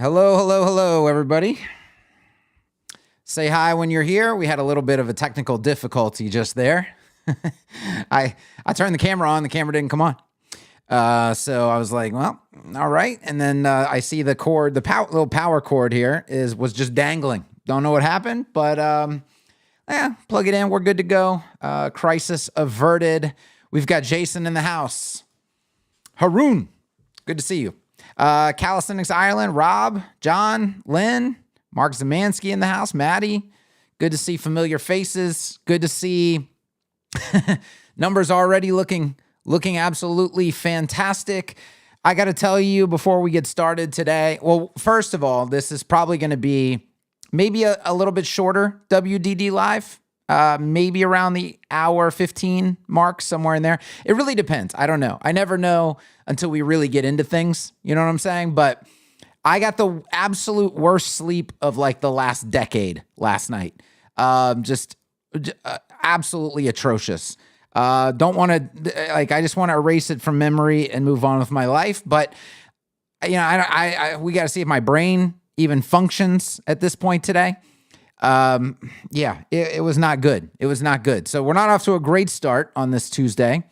Hello, hello, hello, everybody. Say hi when you're here. We had a little bit of a technical difficulty just there. I turned the camera on. The camera didn't come on. So I was like, well, all right. And then I see the cord, little power cord here was just dangling. Don't know what happened, but plug it in. We're good to go. Crisis averted. We've got Jason in the house. Haroon, good to see you. Calisthenics Ireland, Rob, John, Lynn, Mark Zemansky in the house, Maddie. Good to see familiar faces. Good to see numbers already looking absolutely fantastic. I got to tell you before we get started today, well, first of all, this is probably going to be maybe a little bit shorter WDD live, maybe around the hour 15 mark, somewhere in there. It really depends. I don't know. I never know until we really get into things. You know what I'm saying? But I got the absolute worst sleep of like the last decade last night. Just absolutely atrocious. Don't want to, I just want to erase it from memory and move on with my life. But, we got to see if my brain even functions at this point today. It was not good. It was not good. So we're not off to a great start on this Tuesday,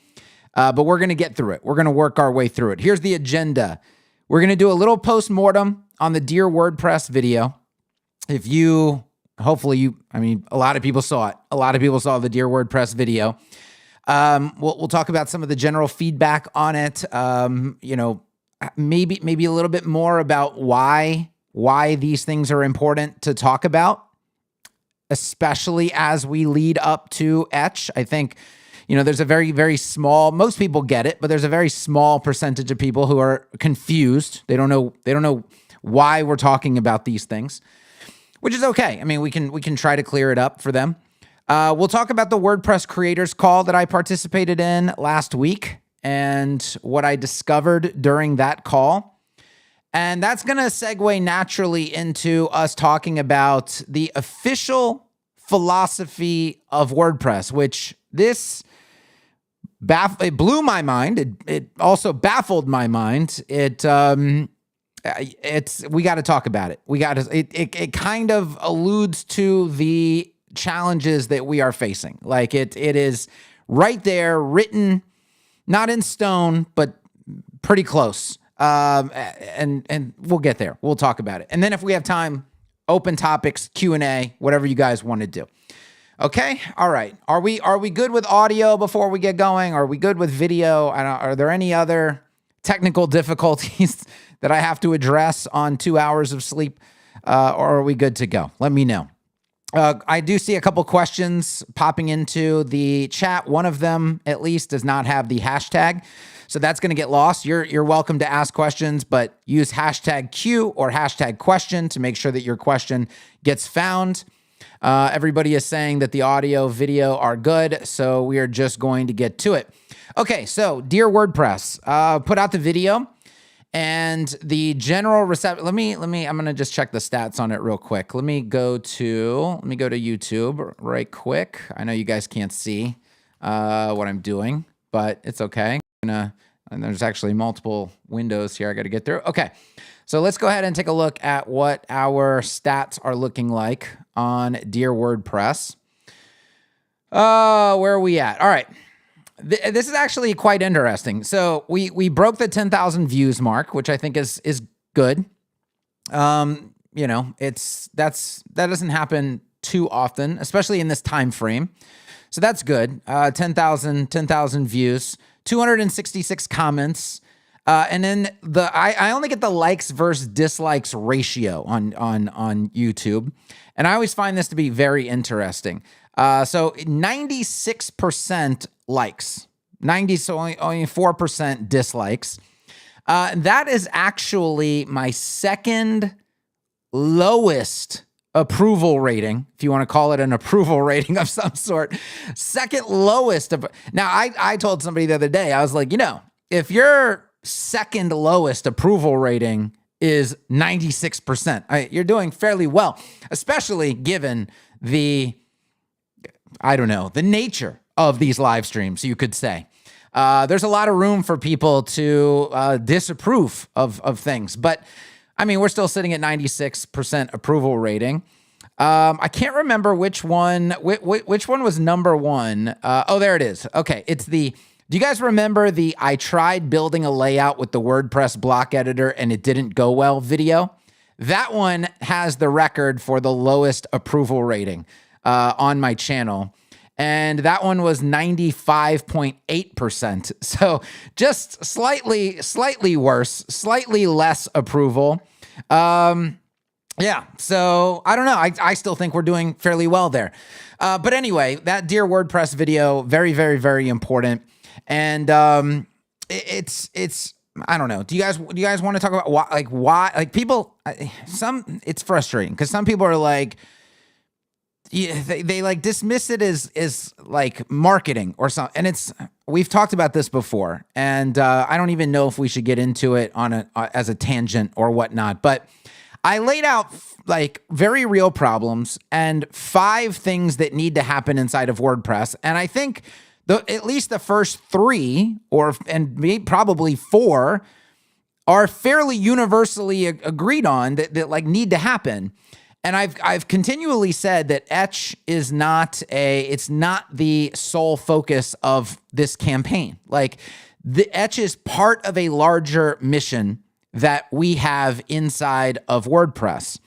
but we're going to get through it. We're going to work our way through it. Here's the agenda. We're going to do a little post-mortem on the Dear WordPress video. A lot of people saw it. A lot of people saw the Dear WordPress video. We'll talk about some of the general feedback on it. Maybe a little bit more about why these things are important to talk about, especially as we lead up to Etch. I think, there's a very, very small, most people get it, but there's a very small percentage of people who are confused. They don't know why we're talking about these things, which is okay. I mean, we can try to clear it up for them. We'll talk about the WordPress creators call that I participated in last week and what I discovered during that call. And that's going to segue naturally into us talking about the official philosophy of WordPress, which it blew my mind. It also baffled my mind. We got to talk about it. It kind of alludes to the challenges that we are facing. Like it is right there, written, not in stone, but pretty close. And we'll get there. We'll talk about it. And then if we have time, open topics, Q&A, whatever you guys want to do. Okay. All right. Are we good with audio before we get going? Are we good with video? Are there any other technical difficulties that I have to address on 2 hours of sleep? Or are we good to go? Let me know. I do see a couple questions popping into the chat. One of them, at least, does not have the hashtag. So that's going to get lost. You're welcome to ask questions, but use hashtag Q or hashtag question to make sure that your question gets found. Everybody is saying that the audio, video are good, so we are just going to get to it. Okay, so Dear WordPress, put out the video and the general reception. I'm going to just check the stats on it real quick. Let me go to YouTube right quick. I know you guys can't see what I'm doing, but it's okay. And there's actually multiple windows here I got to get through. Okay, so let's go ahead and take a look at what our stats are looking like on Dear WordPress. Where are we at? All right. This is actually quite interesting. So we broke the 10,000 views mark, which I think is good. That doesn't happen too often, especially in this time frame. So that's good. 10,000 views, 266 comments. And then I only get the likes versus dislikes ratio on YouTube. And I always find this to be very interesting. So 96% likes, so only 4% dislikes. That is actually my second lowest approval rating, if you want to call it an approval rating of some sort. Second lowest. Now, I told somebody the other day, I was like, if your second lowest approval rating is 96%, you're doing fairly well, especially given the nature of these live streams, you could say. There's a lot of room for people to disapprove of things, but I mean, we're still sitting at 96% approval rating. I can't remember which one was number one. Oh, there it is. Okay. Do you guys remember I tried building a layout with the WordPress block editor and it didn't go well video? That one has the record for the lowest approval rating on my channel. And that one was 95.8%. So just slightly worse, slightly less approval. Yeah, so I don't know. I still think we're doing fairly well there. But anyway, that Dear WordPress video, very, very, very important. And it's I don't know. Do you guys want to talk about why people? It's frustrating because some people are like, yeah, they like dismiss it as like marketing or something. And we've talked about this before, and I don't even know if we should get into it as a tangent or whatnot. But I laid out like very real problems and 5 things that need to happen inside of WordPress, and I think at least the first 3 and maybe probably 4 are fairly universally agreed on that like need to happen. And I've continually said that Etch is it's not the sole focus of this campaign. Like the Etch is part of a larger mission that we have inside of WordPress.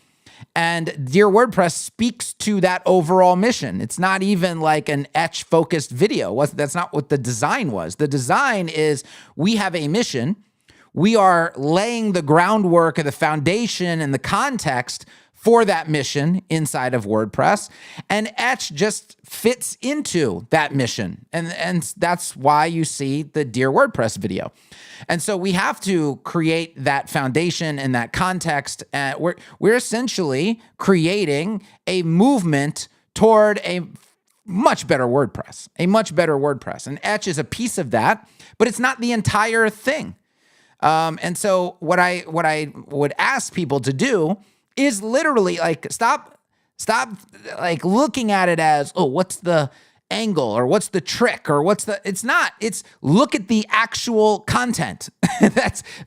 And Dear WordPress speaks to that overall mission. It's not even like an Etch-focused video. That's not what the design was. The design is we have a mission. We are laying the groundwork of the foundation and the context for that mission inside of WordPress. And Etch just fits into that mission. And that's why you see the Dear WordPress video. And so we have to create that foundation and that context. We're essentially creating a movement toward a much better WordPress, And Etch is a piece of that, but it's not the entire thing. And so what I would ask people to do is literally like stop like looking at it as, oh, what's the angle or what's the trick or it's look at the actual content.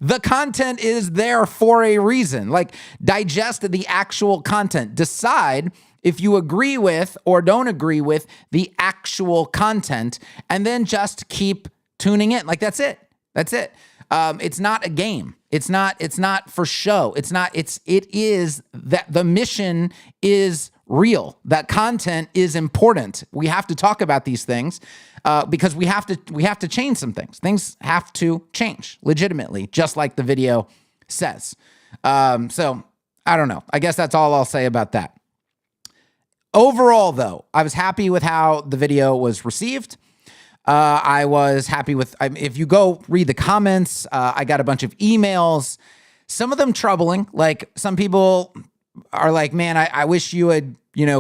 The content is there for a reason. Like digest the actual content. Decide if you agree with or don't agree with the actual content, and then just keep tuning in. Like that's it. It's not a game. It's not for show. It is that the mission is real. That content is important. We have to talk about these things because we have to change some things. Things have to change legitimately, just like the video says. So I don't know. I guess that's all I'll say about that. Overall, though, I was happy with how the video was received. I was happy with, if you go read the comments, I got a bunch of emails, some of them troubling. Like some people are like, man, I wish you had,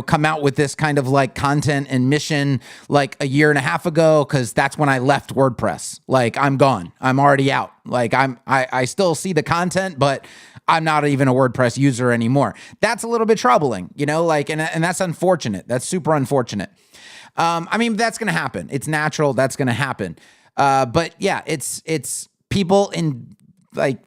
come out with this kind of like content and mission like a year and a half ago. Cause that's when I left WordPress. Like I'm gone. I'm already out. Like I still see the content, but I'm not even a WordPress user anymore. That's a little bit troubling, and that's unfortunate. That's super unfortunate. I mean, that's going to happen. It's natural. That's going to happen. But yeah, it's people in like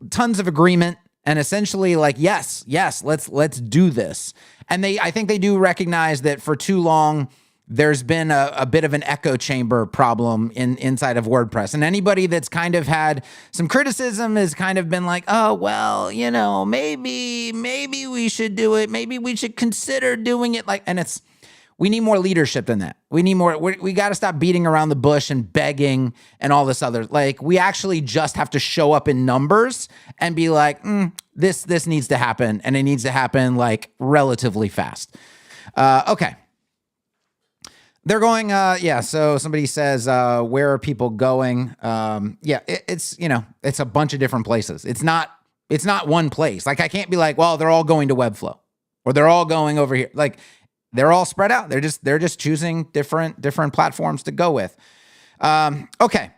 tons of agreement and essentially like, yes, let's do this. And I think they do recognize that for too long, there's been a bit of an echo chamber problem inside of WordPress. And anybody that's kind of had some criticism has kind of been like, oh, well, maybe we should do it. Maybe we should consider doing it. We need more leadership than that. We need more. We got to stop beating around the bush and begging and all this other. Like we actually just have to show up in numbers and be like, this needs to happen, and it needs to happen like relatively fast. Okay. They're going. So somebody says, where are people going? It's it's a bunch of different places. It's not one place. Like I can't be like, well, they're all going to Webflow, or they're all going over here. Like. They're all spread out. They're just choosing different platforms to go with. Okay.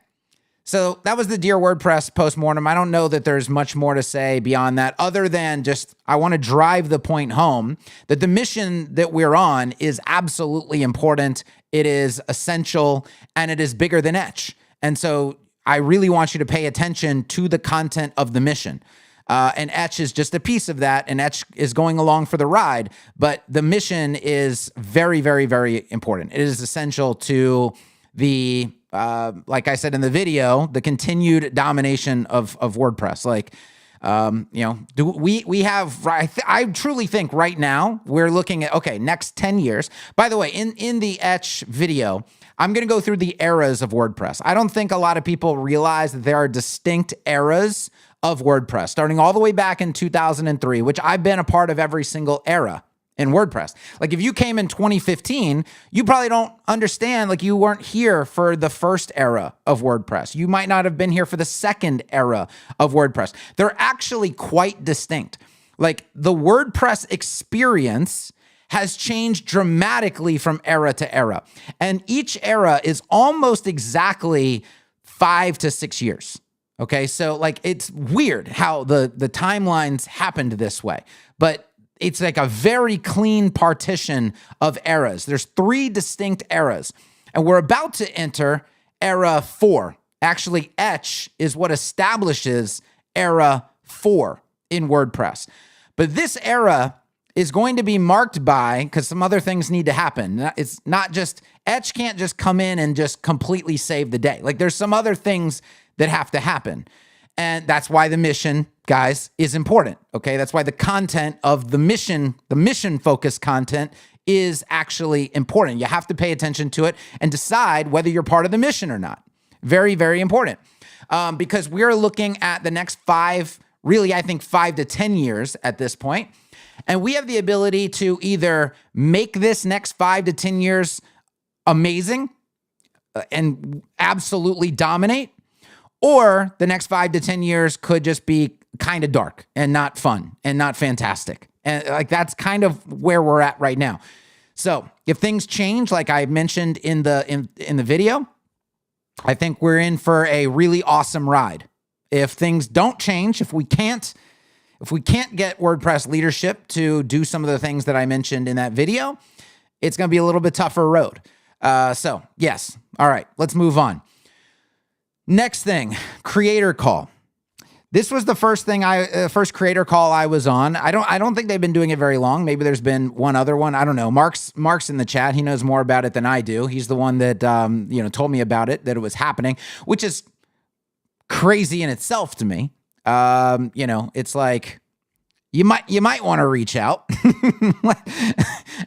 So that was the Dear WordPress postmortem. I don't know that there's much more to say beyond that, other than just I want to drive the point home that the mission that we're on is absolutely important. It is essential, and it is bigger than Etch. And so I really want you to pay attention to the content of the mission. And Etch is just a piece of that, and Etch is going along for the ride. But the mission is very, very, very important. It is essential to the, like I said in the video, the continued domination of WordPress. Like, we have, I truly think right now we're looking at, okay, next 10 years. By the way, in the Etch video, I'm going to go through the eras of WordPress. I don't think a lot of people realize that there are distinct eras of WordPress, starting all the way back in 2003, which I've been a part of every single era in WordPress. Like if you came in 2015, you probably don't understand, like you weren't here for the first era of WordPress. You might not have been here for the second era of WordPress. They're actually quite distinct. Like the WordPress experience has changed dramatically from era to era. And each era is almost exactly 5 to 6 years. Okay, so like it's weird how the timelines happened this way, but it's like a very clean partition of eras. There's 3 distinct eras, and we're about to enter era 4. Actually, Etch is what establishes era 4 in WordPress. But this era is going to be marked by, because some other things need to happen. It's not just, Etch can't just come in and just completely save the day. Like there's some other things that have to happen. And that's why the mission, guys, is important. Okay. That's why the content of the mission focused content is actually important. You have to pay attention to it and decide whether you're part of the mission or not. Very, very important. Because we're looking at the next 5, really, I think 5 to 10 years at this point. And we have the ability to either make this next 5 to 10 years amazing and absolutely dominate, or the next 5 to 10 years could just be kind of dark and not fun and not fantastic. And like that's kind of where we're at right now. So if things change, like I mentioned in the video, I think we're in for a really awesome ride. If things don't change, if we can't get WordPress leadership to do some of the things that I mentioned in that video, it's going to be a little bit tougher road. So yes. All right, let's move on. Next thing, creator call. This was the first creator call I was on. I don't think they've been doing it very long. Maybe there's been one other one. I don't know. Mark's in the chat. He knows more about it than I do. He's the one that told me about it, that it was happening, which is crazy in itself to me. It's like you might want to reach out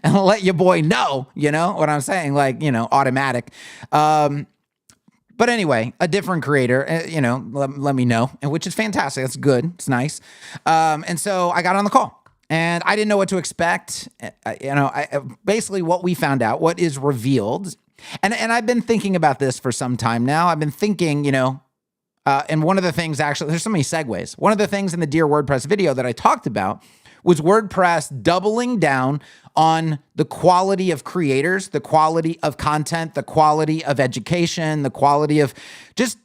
and let your boy know, what I'm saying, like, automatic. But anyway, a different creator, let me know, and which is fantastic. That's good. It's nice. And so I got on the call, and I didn't know what to expect. Basically what we found out, what is revealed, and I've been thinking about this for some time now. I've been thinking, and one of the things, actually, there's so many segues. One of the things in the Dear WordPress video that I talked about was WordPress doubling down on the quality of creators, the quality of content, the quality of education, the quality of just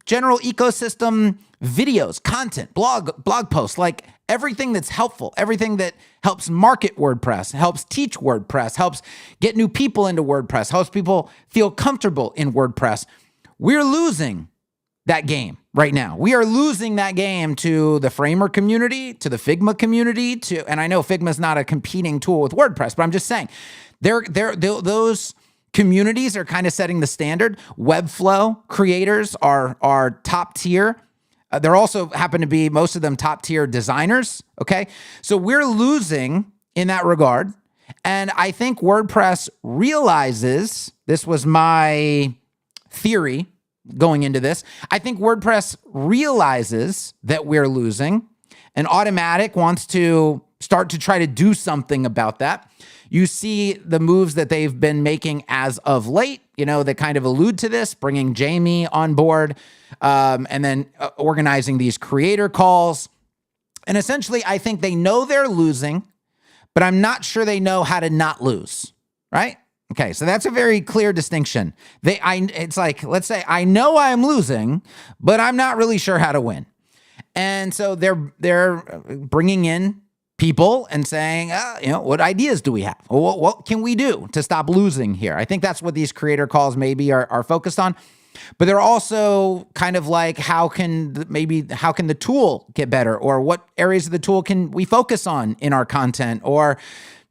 general ecosystem videos, content, blog posts, like everything that's helpful, everything that helps market WordPress, helps teach WordPress, helps get new people into WordPress, helps people feel comfortable in WordPress. We're losing that game right now. We are losing that game to the Framer community, to the Figma community, and I know Figma is not a competing tool with WordPress, but I'm just saying, those communities are kind of setting the standard. Webflow creators are top tier. They're also happen to be, most of them, top tier designers. Okay, so we're losing in that regard, and I think WordPress realizes, this was my theory going into this, I think WordPress realizes that we're losing, and Automatic wants to start to try to do something about that. You see the moves that they've been making as of late, that kind of allude to this, bringing Jamie on board, and then organizing these creator calls. And essentially, I think they know they're losing, but I'm not sure they know how to not lose, right? Okay, so that's a very clear distinction. It's like, let's say I know I'm losing, but I'm not really sure how to win. And so they're bringing in people and saying, what ideas do we have? What can we do to stop losing here? I think that's what these creator calls maybe are focused on. But they're also kind of like, how can the tool get better, or what areas of the tool can we focus on in our content, or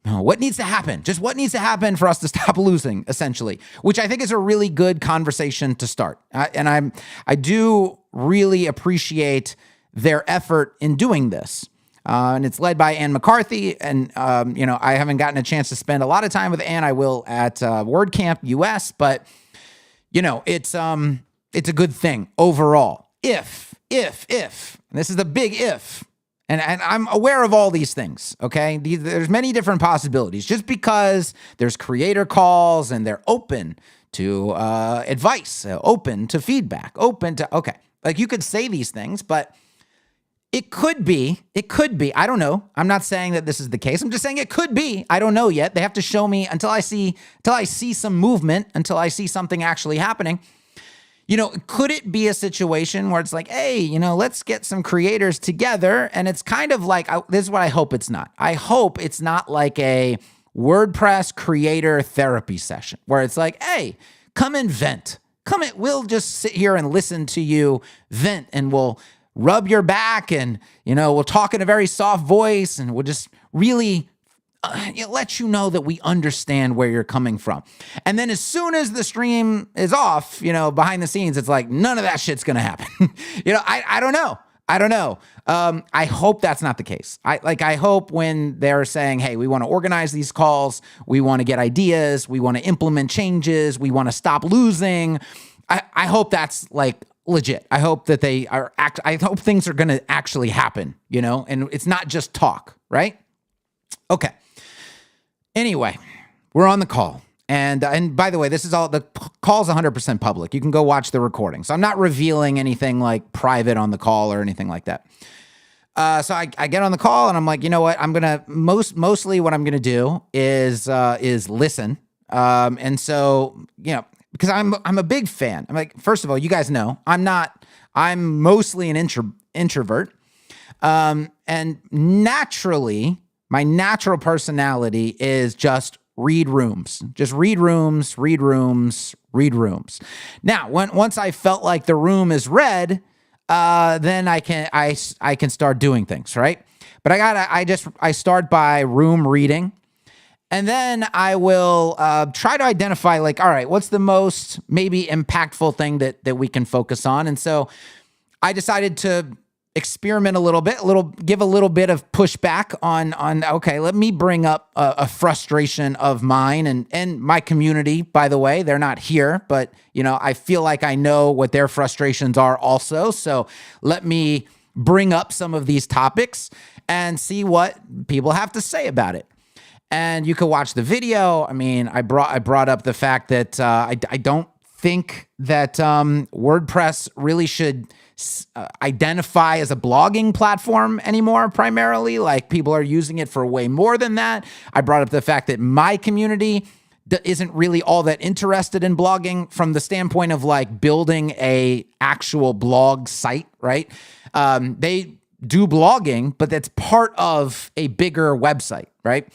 what needs to happen? Just what needs to happen for us to stop losing, essentially, which I think is a really good conversation to start. And I do really appreciate their effort in doing this. And it's led by Ann McCarthy. And, I haven't gotten a chance to spend a lot of time with Ann. I will at WordCamp US, but, it's a good thing overall. If, and this is the big if, and I'm aware of all these things, okay? There's many different possibilities. Just because there's creator calls and they're open to advice, open to feedback, okay. Like, you could say these things, but it could be, I don't know. I'm not saying that this is the case. I'm just saying it could be. I don't know yet. They have to show me until I see some movement, until I see something actually happening. Could it be a situation where it's like, hey, let's get some creators together, and it's kind of like, this is what I hope it's not. I hope it's not like a WordPress creator therapy session where it's like, hey, come and vent. We'll just sit here and listen to you vent, and we'll rub your back, and, we'll talk in a very soft voice, and we'll just really let you know that we understand where you're coming from. And then as soon as the stream is off, behind the scenes, it's like, none of that shit's going to happen. I don't know. I hope that's not the case. I hope when they're saying, hey, we want to organize these calls, we want to get ideas, we want to implement changes, we want to stop losing. I hope that's like legit. I hope that I hope things are going to actually happen, and it's not just talk, right? Okay. Anyway, we're on the call. And by the way, the call's 100% public. You can go watch the recording. So I'm not revealing anything like private on the call or anything like that. So I get on the call, and I'm like, you know what? I'm going to mostly what I'm going to do is listen. And so, because I'm a big fan. I'm like, first of all, you guys know I'm mostly an introvert. And naturally, my natural personality is just read rooms. Just read rooms. Now, once I felt like the room is read, then I can start doing things, right? But I start by room reading. And then I will try to identify, like, all right, what's the most maybe impactful thing that we can focus on? And so I decided to experiment a little bit, give a little bit of pushback on okay, let me bring up a frustration of mine and my community. By the way, they're not here, but I feel like I know what their frustrations are also. So let me bring up some of these topics and see what people have to say about it. And you can watch the video. I mean, I brought up the fact that I don't think that WordPress really should identify as a blogging platform anymore, primarily. Like, people are using it for way more than that. I brought up the fact that my community isn't really all that interested in blogging from the standpoint of like building a actual blog site, right? They do blogging, but that's part of a bigger website, right?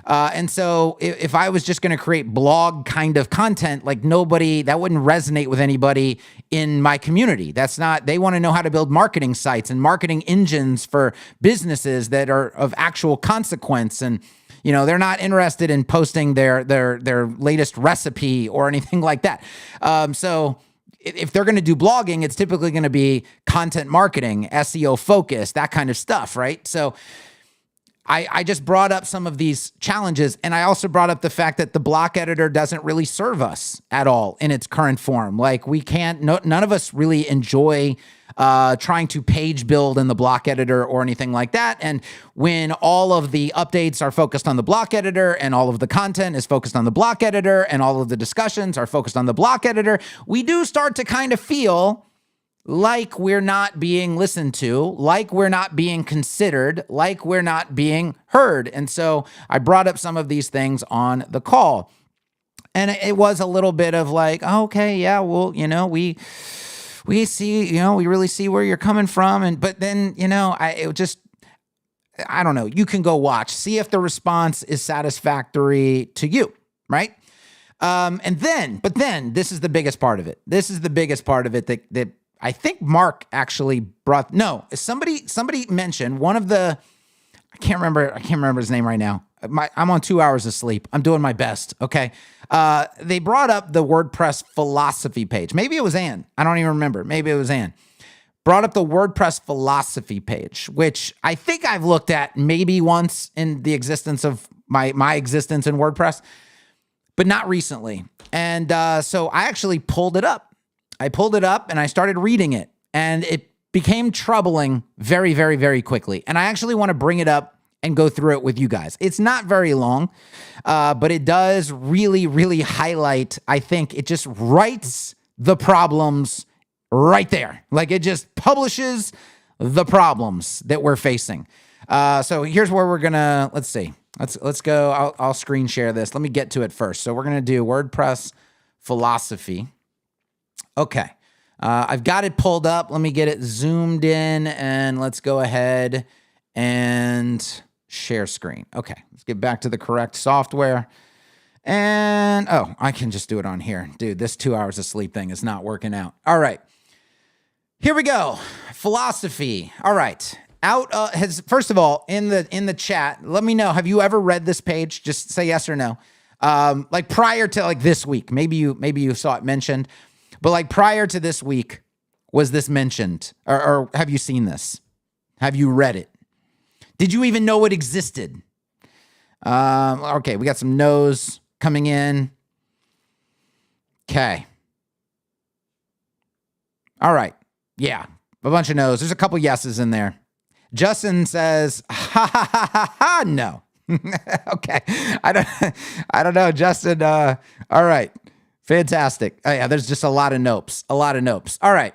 And so if I was just going to create blog kind of content, like that wouldn't resonate with anybody in my community. They want to know how to build marketing sites and marketing engines for businesses that are of actual consequence. And, they're not interested in posting their latest recipe or anything like that. So if they're going to do blogging, it's typically going to be content marketing, SEO focused, that kind of stuff, right? So I just brought up some of these challenges, and I also brought up the fact that the block editor doesn't really serve us at all in its current form. Like, none of us really enjoy trying to page build in the block editor or anything like that. And when all of the updates are focused on the block editor, and all of the content is focused on the block editor, and all of the discussions are focused on the block editor, we do start to kind of feel like we're not being listened to, like we're not being considered, like we're not being heard. And so I brought up some of these things on the call. And it was a little bit of like, oh, okay, yeah, well, we see, we really see where you're coming from. But then, I don't know. You can go watch, see if the response is satisfactory to you, right? But then this is the biggest part of it. This is the biggest part of it that I think Mark actually brought. No, somebody mentioned one of the, I can't remember his name right now. I'm on 2 hours of sleep. I'm doing my best. Okay. They brought up the WordPress philosophy page. Maybe it was Ann. I don't even remember. Maybe it was Ann. Brought up the WordPress philosophy page, which I think I've looked at maybe once in the existence of my existence in WordPress, but not recently. And so I actually pulled it up. I pulled it up and I started reading it, and it became troubling very, very, very quickly. And I actually want to bring it up and go through it with you guys. It's not very long, but it does really, really highlight, I think it just writes the problems right there. Like it just publishes the problems that we're facing. So here's where we're gonna, let's see. Let's go. I'll screen share this. Let me get to it first. So we're gonna do WordPress philosophy. Okay. I've got it pulled up. Let me get it zoomed in, and let's go ahead and share screen. Okay, let's get back to the correct software. And, oh, I can just do it on here. Dude, this 2 hours of sleep thing is not working out. All right, here we go. Philosophy. All right. First of all, in the chat, let me know, have you ever read this page? Just say yes or no. Like prior to like this week, maybe you saw it mentioned, but like prior to this week, was this mentioned? Or have you seen this? Have you read it? Did you even know it existed? Okay, we got some no's coming in. Okay. All right. Yeah, a bunch of no's. There's a couple yeses in there. Justin says, ha ha ha ha ha, no. Okay. I don't know, Justin. All right. Fantastic. Oh yeah, there's just a lot of nopes. A lot of nopes. All right.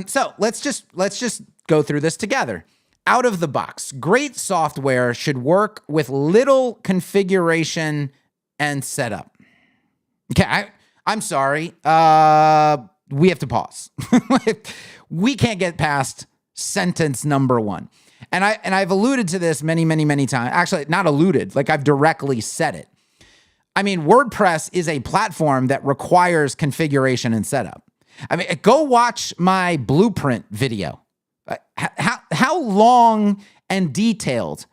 So let's just go through this together. Out of the box, great software should work with little configuration and setup. Okay, I'm sorry. We have to pause. We can't get past sentence number one. And I've alluded to this many, many, many times. Actually, not alluded, like I've directly said it. I mean, WordPress is a platform that requires configuration and setup. I mean, go watch my blueprint video. How long and detailed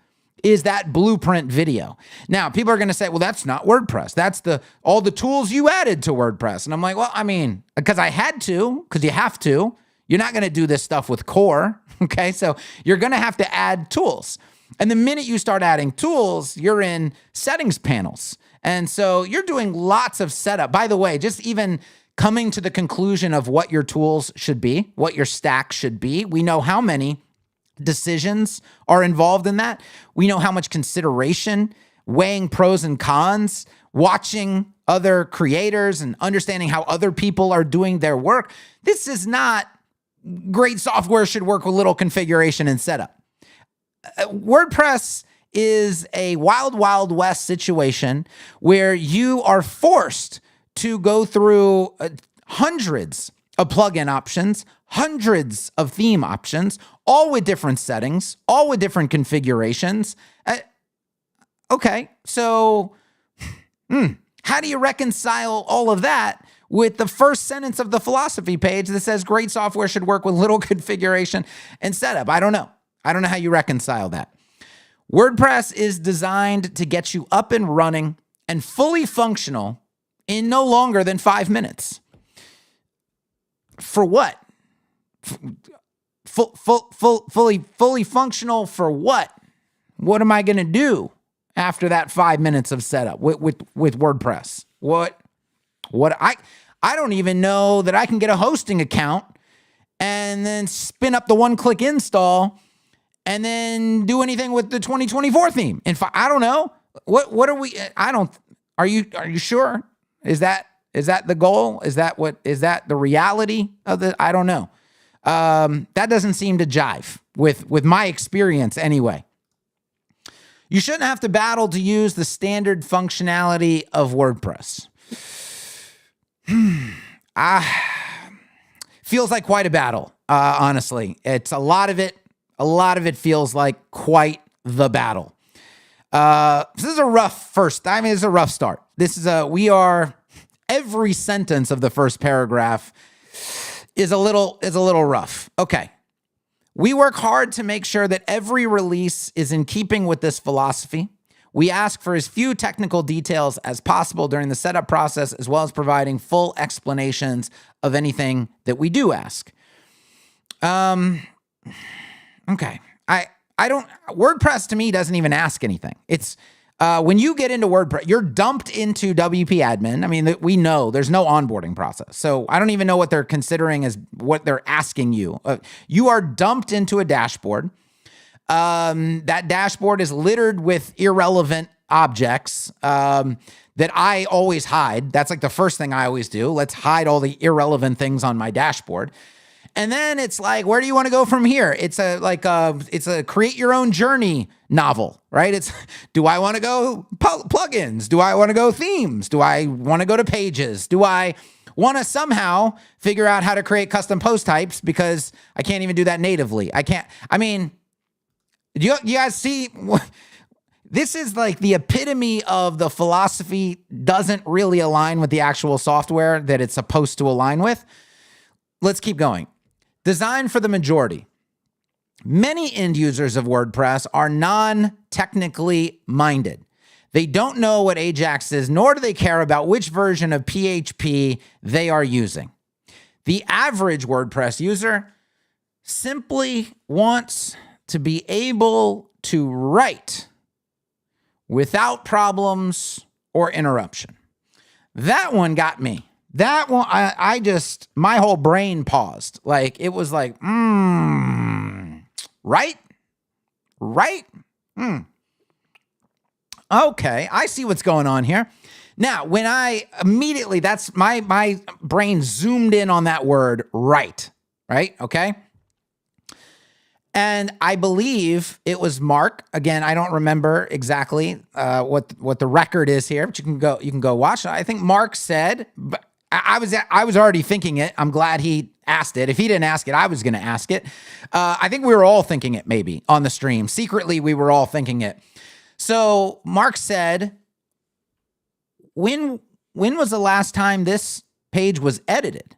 is that blueprint video? Now, people are going to say, well, that's not WordPress. That's all the tools you added to WordPress. And I'm like, well, I mean, because I had to, because you have to. You're not going to do this stuff with core, okay? So you're going to have to add tools. And the minute you start adding tools, you're in settings panels. And so you're doing lots of setup. By the way, just even coming to the conclusion of what your tools should be, what your stack should be. We know how many decisions are involved in that. We know how much consideration, weighing pros and cons, watching other creators and understanding how other people are doing their work. This is not great software should work with little configuration and setup. WordPress is a wild, wild west situation where you are forced to go through hundreds of plugin options, hundreds of theme options, all with different settings, all with different configurations. Okay, so how do you reconcile all of that with the first sentence of the philosophy page that says great software should work with little configuration and setup? I don't know. I don't know how you reconcile that. WordPress is designed to get you up and running and fully functional in no longer than 5 minutes. For what? Fully functional for what? What am I going to do after that 5 minutes of setup with WordPress? What I don't even know that I can get a hosting account and then spin up the one-click install and then do anything with the 2024 theme. In fact, I don't know. What are we? Are you sure? Is that the goal? Is that the reality of the? I don't know. That doesn't seem to jive with my experience anyway. You shouldn't have to battle to use the standard functionality of WordPress. Feels like quite a battle, honestly. It's a lot of it. A lot of it feels like quite the battle. This is a rough first. I mean, it's a rough start. We are every sentence of the first paragraph is a little rough. Okay. We work hard to make sure that every release is in keeping with this philosophy. We ask for as few technical details as possible during the setup process, as well as providing full explanations of anything that we do ask. Okay. WordPress to me doesn't even ask anything. It's, when you get into WordPress, you're dumped into WP admin. I mean, we know there's no onboarding process. So I don't even know what they're considering as what they're asking you. You are dumped into a dashboard. That dashboard is littered with irrelevant objects that I always hide. That's like the first thing I always do. Let's hide all the irrelevant things on my dashboard. And then it's like, where do you want to go from here? It's a create your own journey novel, right? It's, do I want to go plugins? Do I want to go themes? Do I want to go to pages? Do I want to somehow figure out how to create custom post types because I can't even do that natively? Do you guys see? This is like the epitome of the philosophy doesn't really align with the actual software that it's supposed to align with. Let's keep going. Designed for the majority. Many end users of WordPress are non-technically minded. They don't know what Ajax is, nor do they care about which version of PHP they are using. The average WordPress user simply wants to be able to write without problems or interruption. That one got me. That one, I just, my whole brain paused. Like, it was like, right? Okay, I see what's going on here. Now, when I immediately, that's my brain zoomed in on that word, right? Okay. And I believe it was Mark. Again, I don't remember exactly what the record is here, but you can go watch it. I think Mark said, but I was already thinking it. I'm glad he asked it. If he didn't ask it, I was going to ask it. I think we were all thinking it maybe on the stream. Secretly, we were all thinking it. So Mark said, when was the last time this page was edited?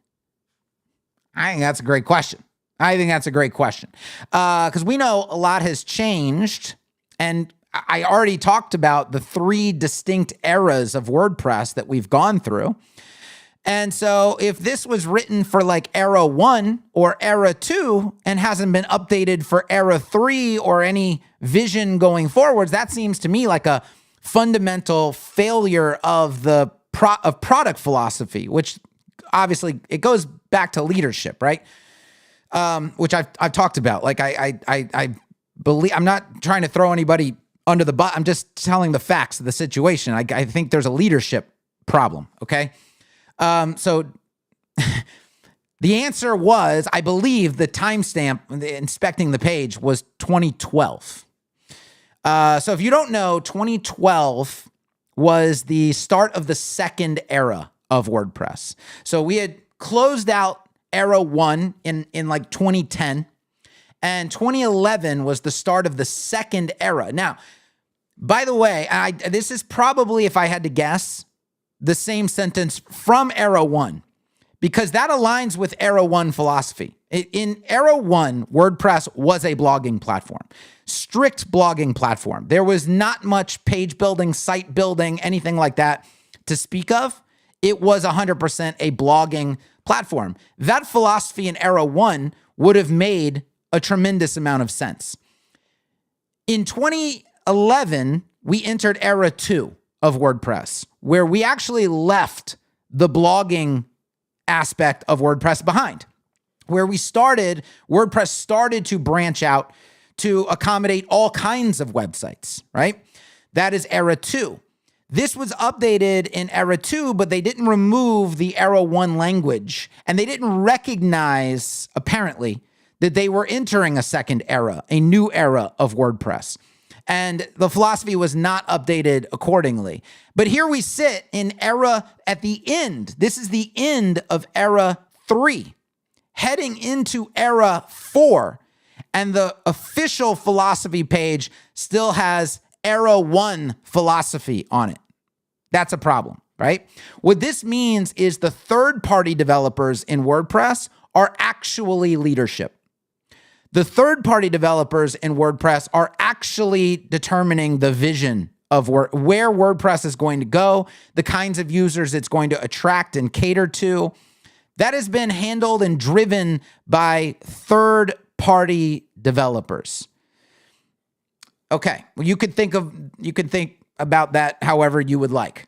I think that's a great question. Because we know a lot has changed, and I already talked about the 3 distinct eras of WordPress that we've gone through. And so if this was written for like era 1 or era 2 and hasn't been updated for era 3 or any vision going forwards, that seems to me like a fundamental failure of the product philosophy, which obviously it goes back to leadership, right? Which I've talked about. Like I believe, I'm not trying to throw anybody under the bus. I'm just telling the facts of the situation. I think there's a leadership problem. Okay. So the answer was, I believe the timestamp inspecting the page was 2012. So if you don't know, 2012 was the start of the second era of WordPress. So we had closed out era 1 in like 2010, and 2011 was the start of the second era. Now, by the way, this is probably, if I had to guess, the same sentence from era 1, because that aligns with era 1 philosophy. In era 1, WordPress was a blogging platform, strict blogging platform. There was not much page building, site building, anything like that to speak of. It was 100% a blogging platform. That philosophy in era 1 would have made a tremendous amount of sense. In 2011, we entered era 2 of WordPress, where we actually left the blogging aspect of WordPress behind. Where WordPress started to branch out to accommodate all kinds of websites, right? That is era 2. This was updated in era 2, but they didn't remove the era 1 language, and they didn't recognize, apparently, that they were entering a second era, a new era of WordPress. And the philosophy was not updated accordingly. But here we sit in era at the end. This is the end of era 3, heading into era 4. And the official philosophy page still has era 1 philosophy on it. That's a problem, right? What this means is the third-party developers in WordPress are actually leadership. The third-party developers in WordPress are actually determining the vision of where WordPress is going to go, the kinds of users it's going to attract and cater to. That has been handled and driven by third-party developers. Okay, well, you could think about that however you would like.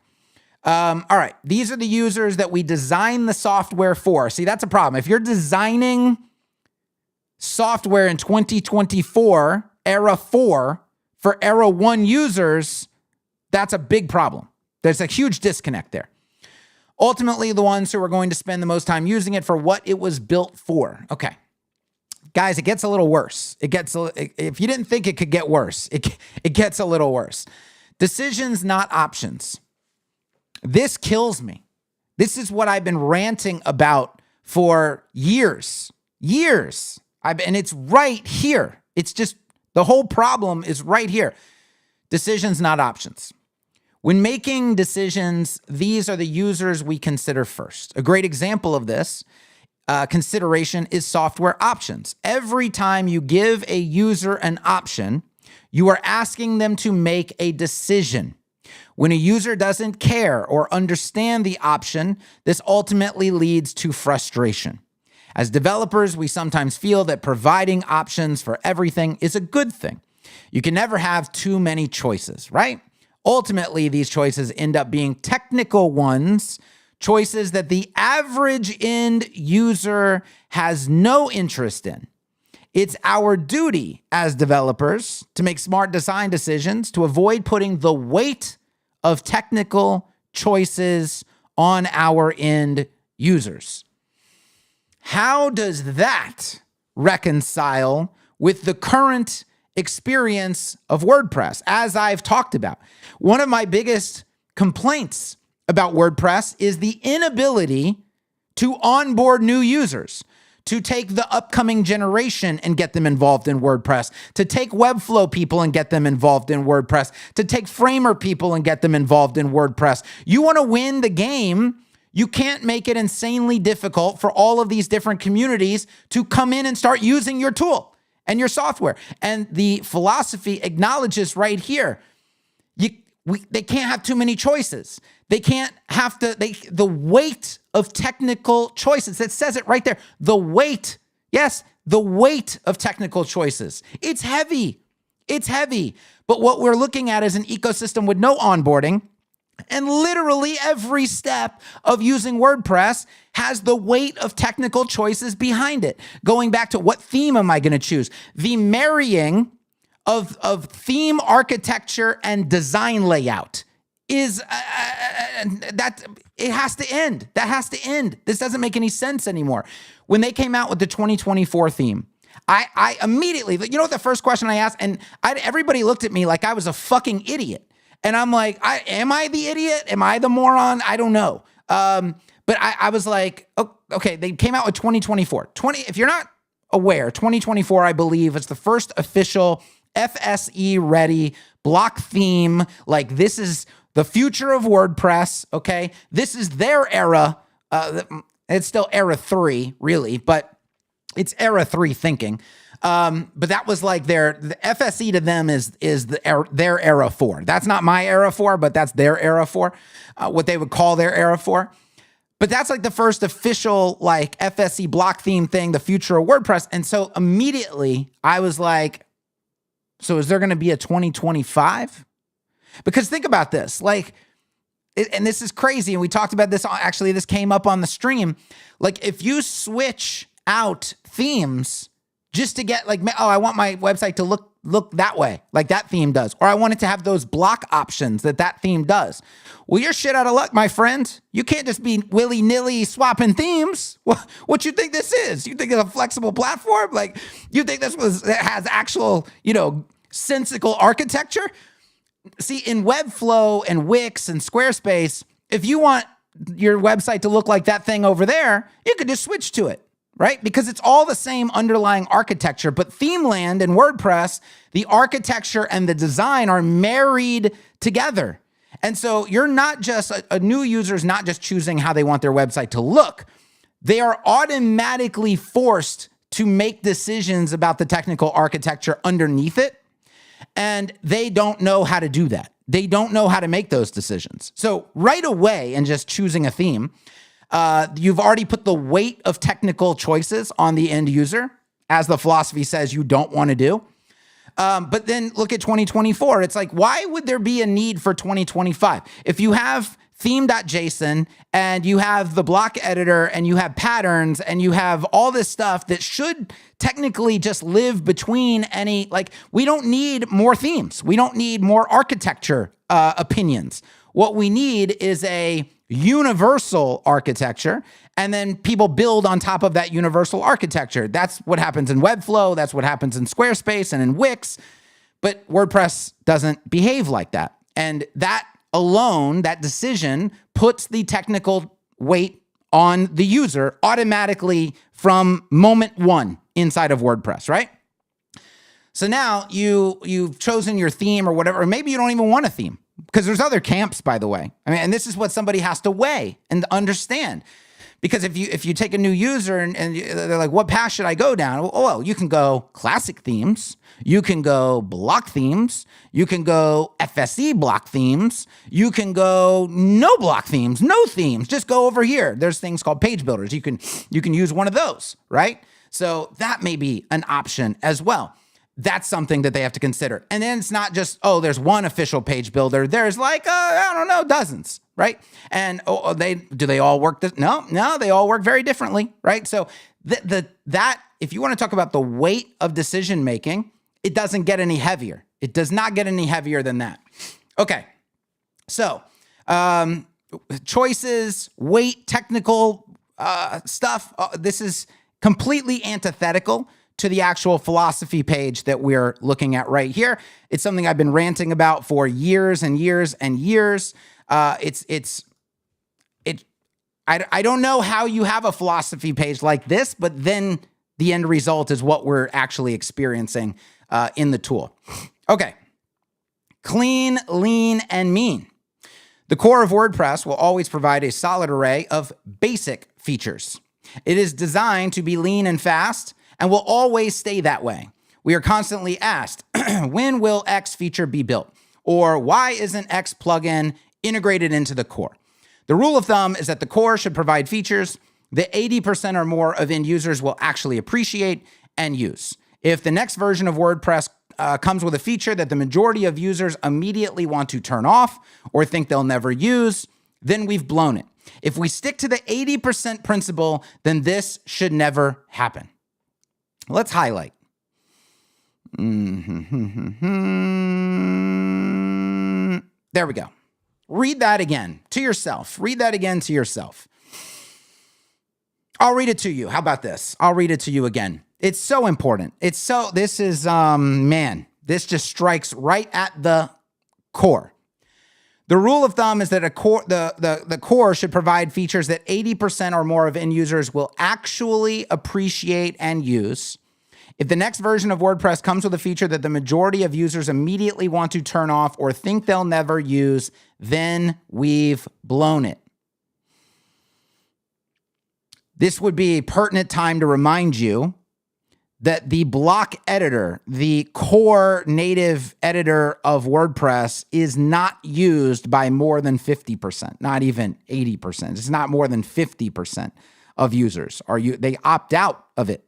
All right, these are the users that we design the software for. See, that's a problem. If you're designing software in 2024, era 4, for era 1 users, that's a big problem. There's a huge disconnect there. Ultimately, the ones who are going to spend the most time using it for what it was built for. Okay. Guys, it gets a little worse. If you didn't think it could get worse, it gets a little worse. Decisions, not options. This kills me. This is what I've been ranting about for years. And it's right here. It's just, the whole problem is right here. Decisions, not options. When making decisions, these are the users we consider first. A great example of this consideration is software options. Every time you give a user an option, you are asking them to make a decision. When a user doesn't care or understand the option, this ultimately leads to frustration. As developers, we sometimes feel that providing options for everything is a good thing. You can never have too many choices, right? Ultimately, these choices end up being technical ones, choices that the average end user has no interest in. It's our duty as developers to make smart design decisions to avoid putting the weight of technical choices on our end users. How does that reconcile with the current experience of WordPress? As I've talked about, one of my biggest complaints about WordPress is the inability to onboard new users, to take the upcoming generation and get them involved in WordPress, to take Webflow people and get them involved in WordPress, to take Framer people and get them involved in WordPress. You want to win the game, you can't make it insanely difficult for all of these different communities to come in and start using your tool and your software. And the philosophy acknowledges right here, they can't have too many choices. They can't have to, the weight of technical choices, it says it right there. The weight, yes, the weight of technical choices. It's heavy. But what we're looking at is an ecosystem with no onboarding. And literally every step of using WordPress has the weight of technical choices behind it. Going back to what theme am I going to choose? The marrying of theme architecture and design layout is that it has to end. That has to end. This doesn't make any sense anymore. When they came out with the 2024 theme, I immediately, you know what the first question I asked? And everybody looked at me like I was a fucking idiot. And I'm like, am I the idiot? Am I the moron? I don't know. But I was like, oh, okay, they came out with 2024. If you're not aware, 2024, I believe, is the first official FSE ready block theme. Like, this is the future of WordPress, okay? This is their era. It's still era 3, really, but it's era 3 thinking. But that was like the FSE to them is their era 4. That's not my era 4, but that's their era 4, what they would call their era 4. But that's like the first official like FSE block theme thing, the future of WordPress. And so immediately I was like, so is there going to be a 2025? Because think about this, like, and this is crazy. And we talked about this. Actually, this came up on the stream. Like, if you switch out themes just to get like, oh, I want my website to look that way, like that theme does, or I want it to have those block options that theme does. Well, you're shit out of luck, my friend. You can't just be willy-nilly swapping themes. What you think this is? You think it's a flexible platform? Like, you think it has actual, sensical architecture? See, in Webflow and Wix and Squarespace, if you want your website to look like that thing over there, you could just switch to it. Right? Because it's all the same underlying architecture, but Themeland and WordPress, the architecture and the design are married together. And so you're not just, a new user is not just choosing how they want their website to look. They are automatically forced to make decisions about the technical architecture underneath it. And they don't know how to do that. They don't know how to make those decisions. So right away, in just choosing a theme, you've already put the weight of technical choices on the end user, as the philosophy says you don't want to do. But then look at 2024. It's like, why would there be a need for 2025? If you have theme.json and you have the block editor and you have patterns and you have all this stuff that should technically just live between any, like, we don't need more themes. We don't need more architecture opinions. What we need is a universal architecture, and then people build on top of that universal architecture. That's what happens in Webflow. That's what happens in Squarespace and in Wix. But WordPress doesn't behave like that. And that alone, that decision, puts the technical weight on the user automatically from moment one inside of WordPress, right? So now you've chosen your theme or whatever, or maybe you don't even want a theme, because there's other camps, by the way. I mean, and this is what somebody has to weigh and understand. Because if you take a new user and they're like, what path should I go down? Well, you can go classic themes. You can go block themes. You can go FSE block themes. You can go no block themes, no themes. Just go over here. There's things called page builders. You can use one of those, right? So that may be an option as well. That's something that they have to consider. And then it's not just, oh, there's one official page builder. There's like, I don't know, dozens, right? And do they all work? No, they all work very differently, right? So that if you want to talk about the weight of decision making, it doesn't get any heavier. It does not get any heavier than that. Okay, so choices, weight, technical stuff. This is completely antithetical to the actual philosophy page that we're looking at right here. It's something I've been ranting about for years and years and years. I don't know how you have a philosophy page like this, but then the end result is what we're actually experiencing in the tool. Okay. Clean, lean, and mean. The core of WordPress will always provide a solid array of basic features. It is designed to be lean and fast, and will always stay that way. We are constantly asked, when will X feature be built? Or why isn't X plugin integrated into the core? The rule of thumb is that the core should provide features that 80% or more of end users will actually appreciate and use. If the next version of WordPress comes with a feature that the majority of users immediately want to turn off or think they'll never use, then we've blown it. If we stick to the 80% principle, then this should never happen. Let's highlight. There we go. Read that again to yourself. Read that again to yourself. I'll read it to you. How about this? I'll read it to you again. It's so important. This is, this just strikes right at the core. The rule of thumb is that the core should provide features that 80% or more of end users will actually appreciate and use. If the next version of WordPress comes with a feature that the majority of users immediately want to turn off or think they'll never use, then we've blown it. This would be a pertinent time to remind you that the block editor, the core native editor of WordPress, is not used by more than 50%, not even 80%. It's not more than 50% of users. They opt out of it.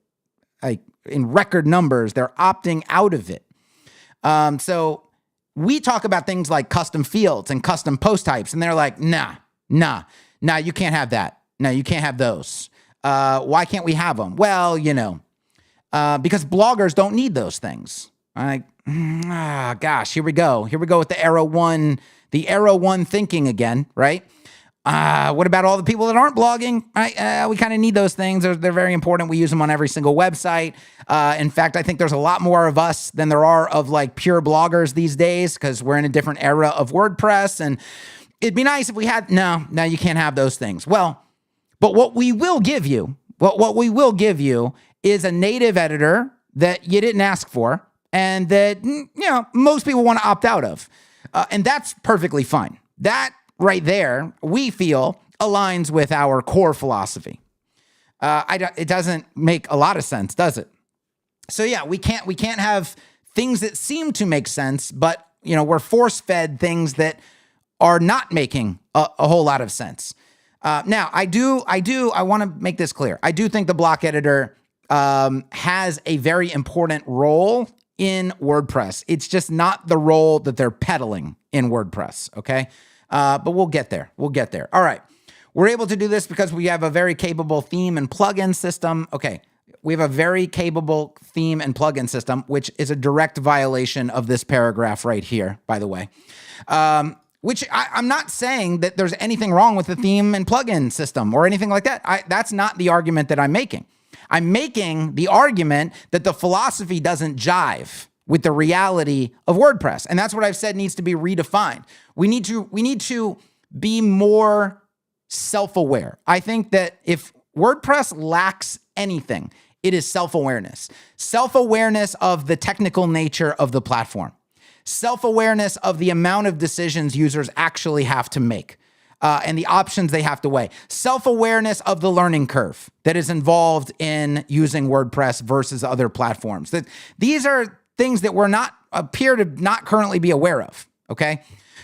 Like in record numbers, they're opting out of it. So we talk about things like custom fields and custom post types, and they're like, nah, you can't have that. No, you can't have those. Why can't we have them? Well, because bloggers don't need those things. I'm like, gosh, here we go. Here we go with the arrow one thinking again, right? What about all the people that aren't blogging? Right? We kind of need those things. They're very important. We use them on every single website. In fact, I think there's a lot more of us than there are of like pure bloggers these days, because we're in a different era of WordPress. And it'd be nice if we had, no, you can't have those things. Well, but what we will give you is a native editor that you didn't ask for and that, most people want to opt out of. And that's perfectly fine. That right there, we feel, aligns with our core philosophy. It doesn't make a lot of sense, does it? So yeah, we can't have things that seem to make sense, but we're force-fed things that are not making a whole lot of sense. Now, I want to make this clear. I do think the block editor has a very important role in WordPress. It's just not the role that they're peddling in WordPress, okay? But we'll get there. All right. We're able to do this because we have a very capable theme and plugin system. Okay. We have a very capable theme and plugin system, which is a direct violation of this paragraph right here, by the way. Which I'm not saying that there's anything wrong with the theme and plugin system or anything like that. That's not the argument that I'm making. I'm making the argument that the philosophy doesn't jive with the reality of WordPress. And that's what I've said needs to be redefined. We need to be more self-aware. I think that if WordPress lacks anything, it is self-awareness. Self-awareness of the technical nature of the platform. Self-awareness of the amount of decisions users actually have to make and the options they have to weigh. Self-awareness of the learning curve that is involved in using WordPress versus other platforms. These are things that appear to not currently be aware of, okay?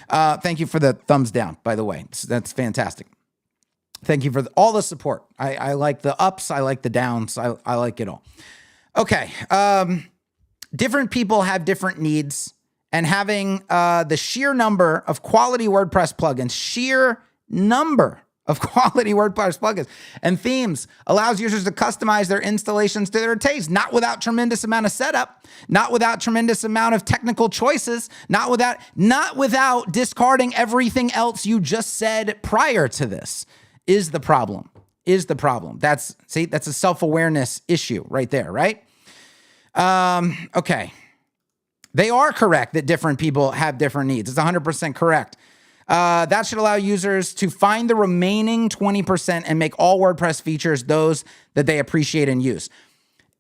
Thank you for the thumbs down, by the way. That's fantastic. Thank you for all the support. I like the ups. I like the downs. I like it all. Okay. Different people have different needs, and having the sheer number of quality WordPress plugins, and themes allows users to customize their installations to their taste, not without tremendous amount of setup, not without tremendous amount of technical choices, not without discarding everything else you just said prior to this. Is the problem. That's a self-awareness issue right there, right? Okay. They are correct that different people have different needs. It's 100% correct. That should allow users to find the remaining 20% and make all WordPress features those that they appreciate and use.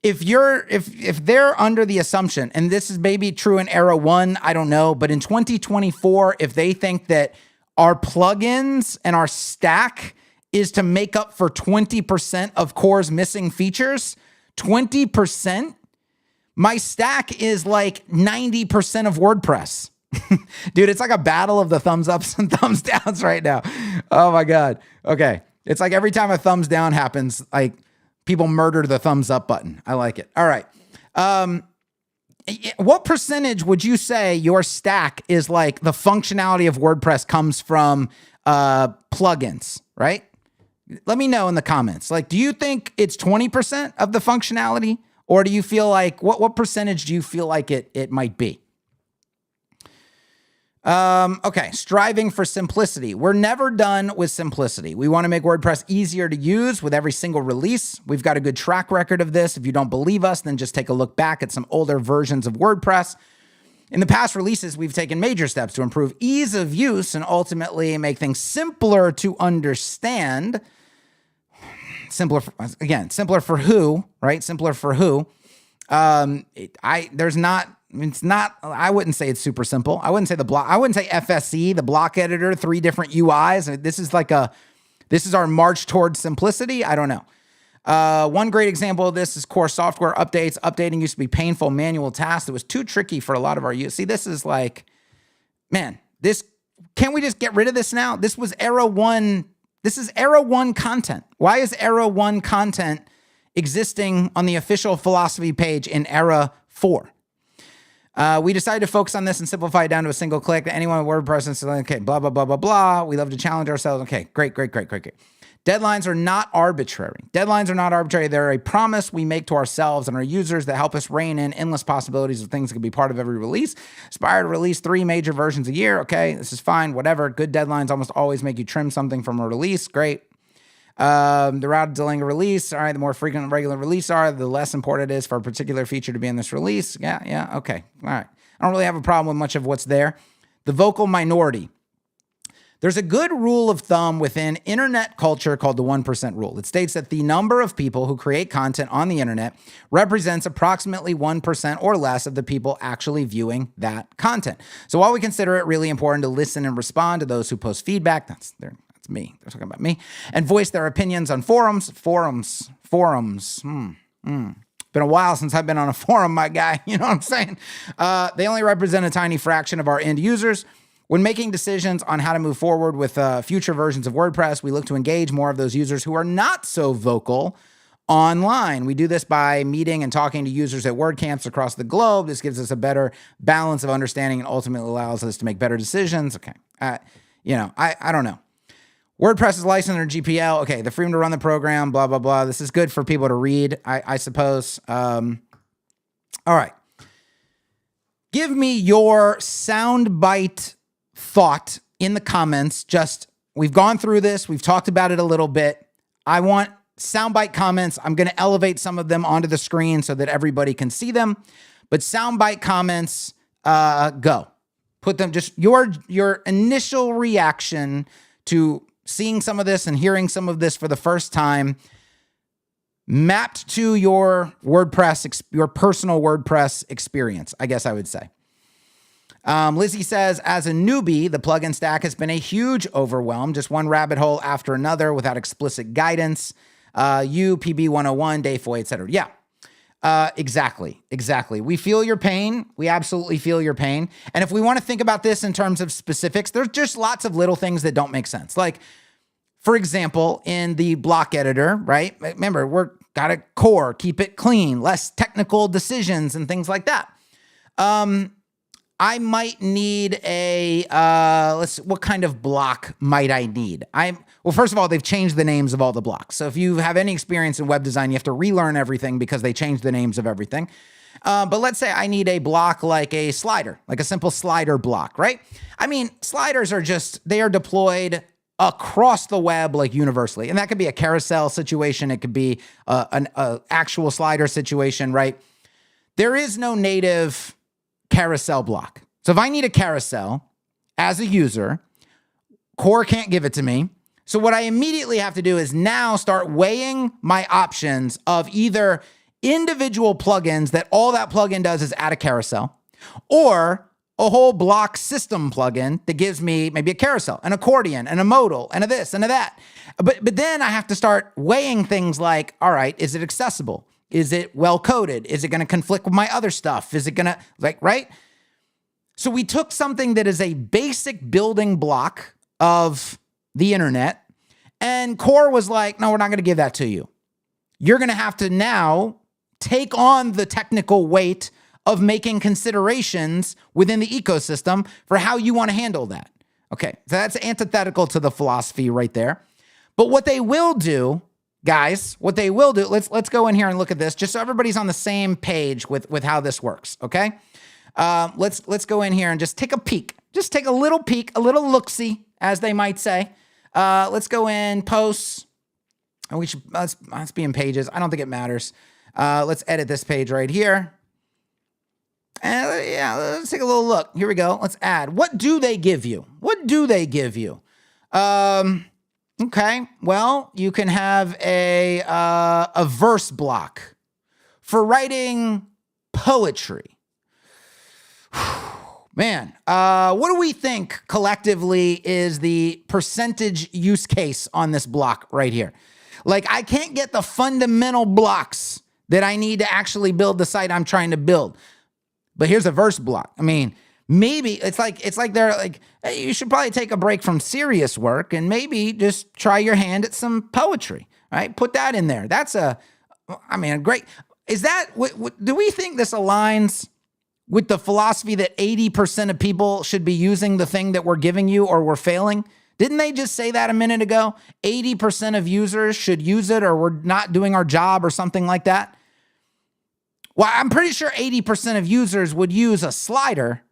If they're under the assumption, and this is maybe true in Era 1, I don't know, but in 2024, if they think that our plugins and our stack is to make up for 20% of Core's missing features, 20%, my stack is like 90% of WordPress. Dude, it's like a battle of the thumbs ups and thumbs downs right now. Oh my God. Okay. It's like every time a thumbs down happens, like people murder the thumbs up button. I like it. All right. What percentage would you say your stack is like the functionality of WordPress comes from plugins, right? Let me know in the comments. Like, do you think it's 20% of the functionality, or do you feel like, what percentage do you feel like it might be? Okay, striving for simplicity. We're never done with simplicity. We want to make WordPress easier to use with every single release. We've got a good track record of this. If you don't believe us, then just take a look back at some older versions of WordPress. In the past releases, we've taken major steps to improve ease of use and ultimately make things simpler to understand. Simpler for who, right? Simpler for who? I wouldn't say it's super simple. I wouldn't say FSE, the block editor, 3 different UIs. This is our march towards simplicity. I don't know. One great example of this is core software updates. Updating used to be painful manual task that was too tricky for a lot of our use. See, this is like, man, can't we just get rid of this now? This was Era 1. This is Era 1 content. Why is Era 1 content existing on the official philosophy page in Era 4? We decided to focus on this and simplify it down to a single click. Anyone with WordPress and say, okay, blah, blah, blah, blah, blah. We love to challenge ourselves. Okay, great. Deadlines are not arbitrary. They're a promise we make to ourselves and our users that help us rein in endless possibilities of things that could be part of every release. Aspire to release 3 major versions a year. Okay, this is fine, whatever. Good deadlines almost always make you trim something from a release. Great. The route of delaying a release. All right, the more frequent and regular release are, the less important it is for a particular feature to be in this release. Yeah, okay. All right. I don't really have a problem with much of what's there. The vocal minority. There's a good rule of thumb within internet culture called the 1% rule. It states that the number of people who create content on the internet represents approximately 1% or less of the people actually viewing that content. So while we consider it really important to listen and respond to those who post feedback, that's me, they're talking about me, and voice their opinions on forums. Been a while since I've been on a forum, my guy. You know what I'm saying? They only represent a tiny fraction of our end users. When making decisions on how to move forward with future versions of WordPress, we look to engage more of those users who are not so vocal online. We do this by meeting and talking to users at WordCamps across the globe. This gives us a better balance of understanding and ultimately allows us to make better decisions. Okay. I don't know. WordPress is licensed under GPL. Okay. The freedom to run the program, blah, blah, blah. This is good for people to read, I suppose. All right. Give me your soundbite thought in the comments. We've gone through this. We've talked about it a little bit. I want soundbite comments. I'm going to elevate some of them onto the screen so that everybody can see them. But soundbite comments, go. Put them, just your initial reaction to seeing some of this and hearing some of this for the first time, mapped to your WordPress, your personal WordPress experience, I guess I would say. Lizzie says, as a newbie, the plugin stack has been a huge overwhelm, just one rabbit hole after another without explicit guidance. PB 101, Dayfoy, etc. Yeah, exactly. We feel your pain. We absolutely feel your pain. And if we want to think about this in terms of specifics, there's just lots of little things that don't make sense. Like, for example, in the block editor, right? Remember, we're got a core, keep it clean, less technical decisions and things like that. I might need what kind of block might I need? Well, first of all, they've changed the names of all the blocks. So if you have any experience in web design, you have to relearn everything because they changed the names of everything. But let's say I need a block like a slider, like a simple slider block, right? I mean, sliders are they are deployed across the web, like universally. And that could be a carousel situation. It could be an actual slider situation, right? There is no native carousel block. So if I need a carousel as a user, Core can't give it to me. So what I immediately have to do is now start weighing my options of either individual plugins that all that plugin does is add a carousel, or a whole block system plugin that gives me maybe a carousel, an accordion, and a modal, and a this, and a that. But then I have to start weighing things like, all right, is it accessible? Is it well-coded? Is it going to conflict with my other stuff? Is it going to, right? So we took something that is a basic building block of the internet, and Core was like, no, we're not going to give that to you. You're going to have to now take on the technical weight of making considerations within the ecosystem for how you want to handle that. Okay, so that's antithetical to the philosophy right there. But what they will do, guys, let's go in here and look at this just so everybody's on the same page with how this works, okay? Let's go in here and just take a peek. Just take a little peek, a little look-see, as they might say. Let's go in, posts, and let's be in pages. I don't think it matters. Let's edit this page right here. And yeah, let's take a little look. Here we go. Let's add. What do they give you? Okay, well, you can have a verse block for writing poetry. Man, what do we think collectively is the percentage use case on this block right here? Like, I can't get the fundamental blocks that I need to actually build the site I'm trying to build. But here's a verse block. I mean, maybe it's like they're like, hey, you should probably take a break from serious work and maybe just try your hand at some poetry, right? Put that in there. That's a great, is that, do we think this aligns with the philosophy that 80% of people should be using the thing that we're giving you or we're failing? Didn't they just say that a minute ago? 80% of users should use it or we're not doing our job or something like that? Well, I'm pretty sure 80% of users would use a slider.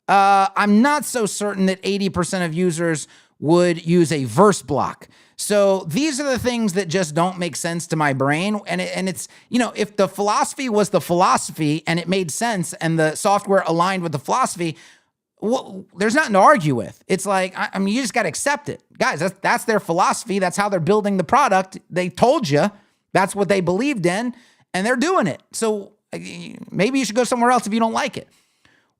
I'm not so certain that 80% of users would use a verse block. So these are the things that just don't make sense to my brain. And it's, if the philosophy was the philosophy and it made sense and the software aligned with the philosophy, well, there's nothing to argue with. It's like, I mean, you just got to accept it. Guys, that's their philosophy. That's how they're building the product. They told you that's what they believed in, and they're doing it. So maybe you should go somewhere else if you don't like it.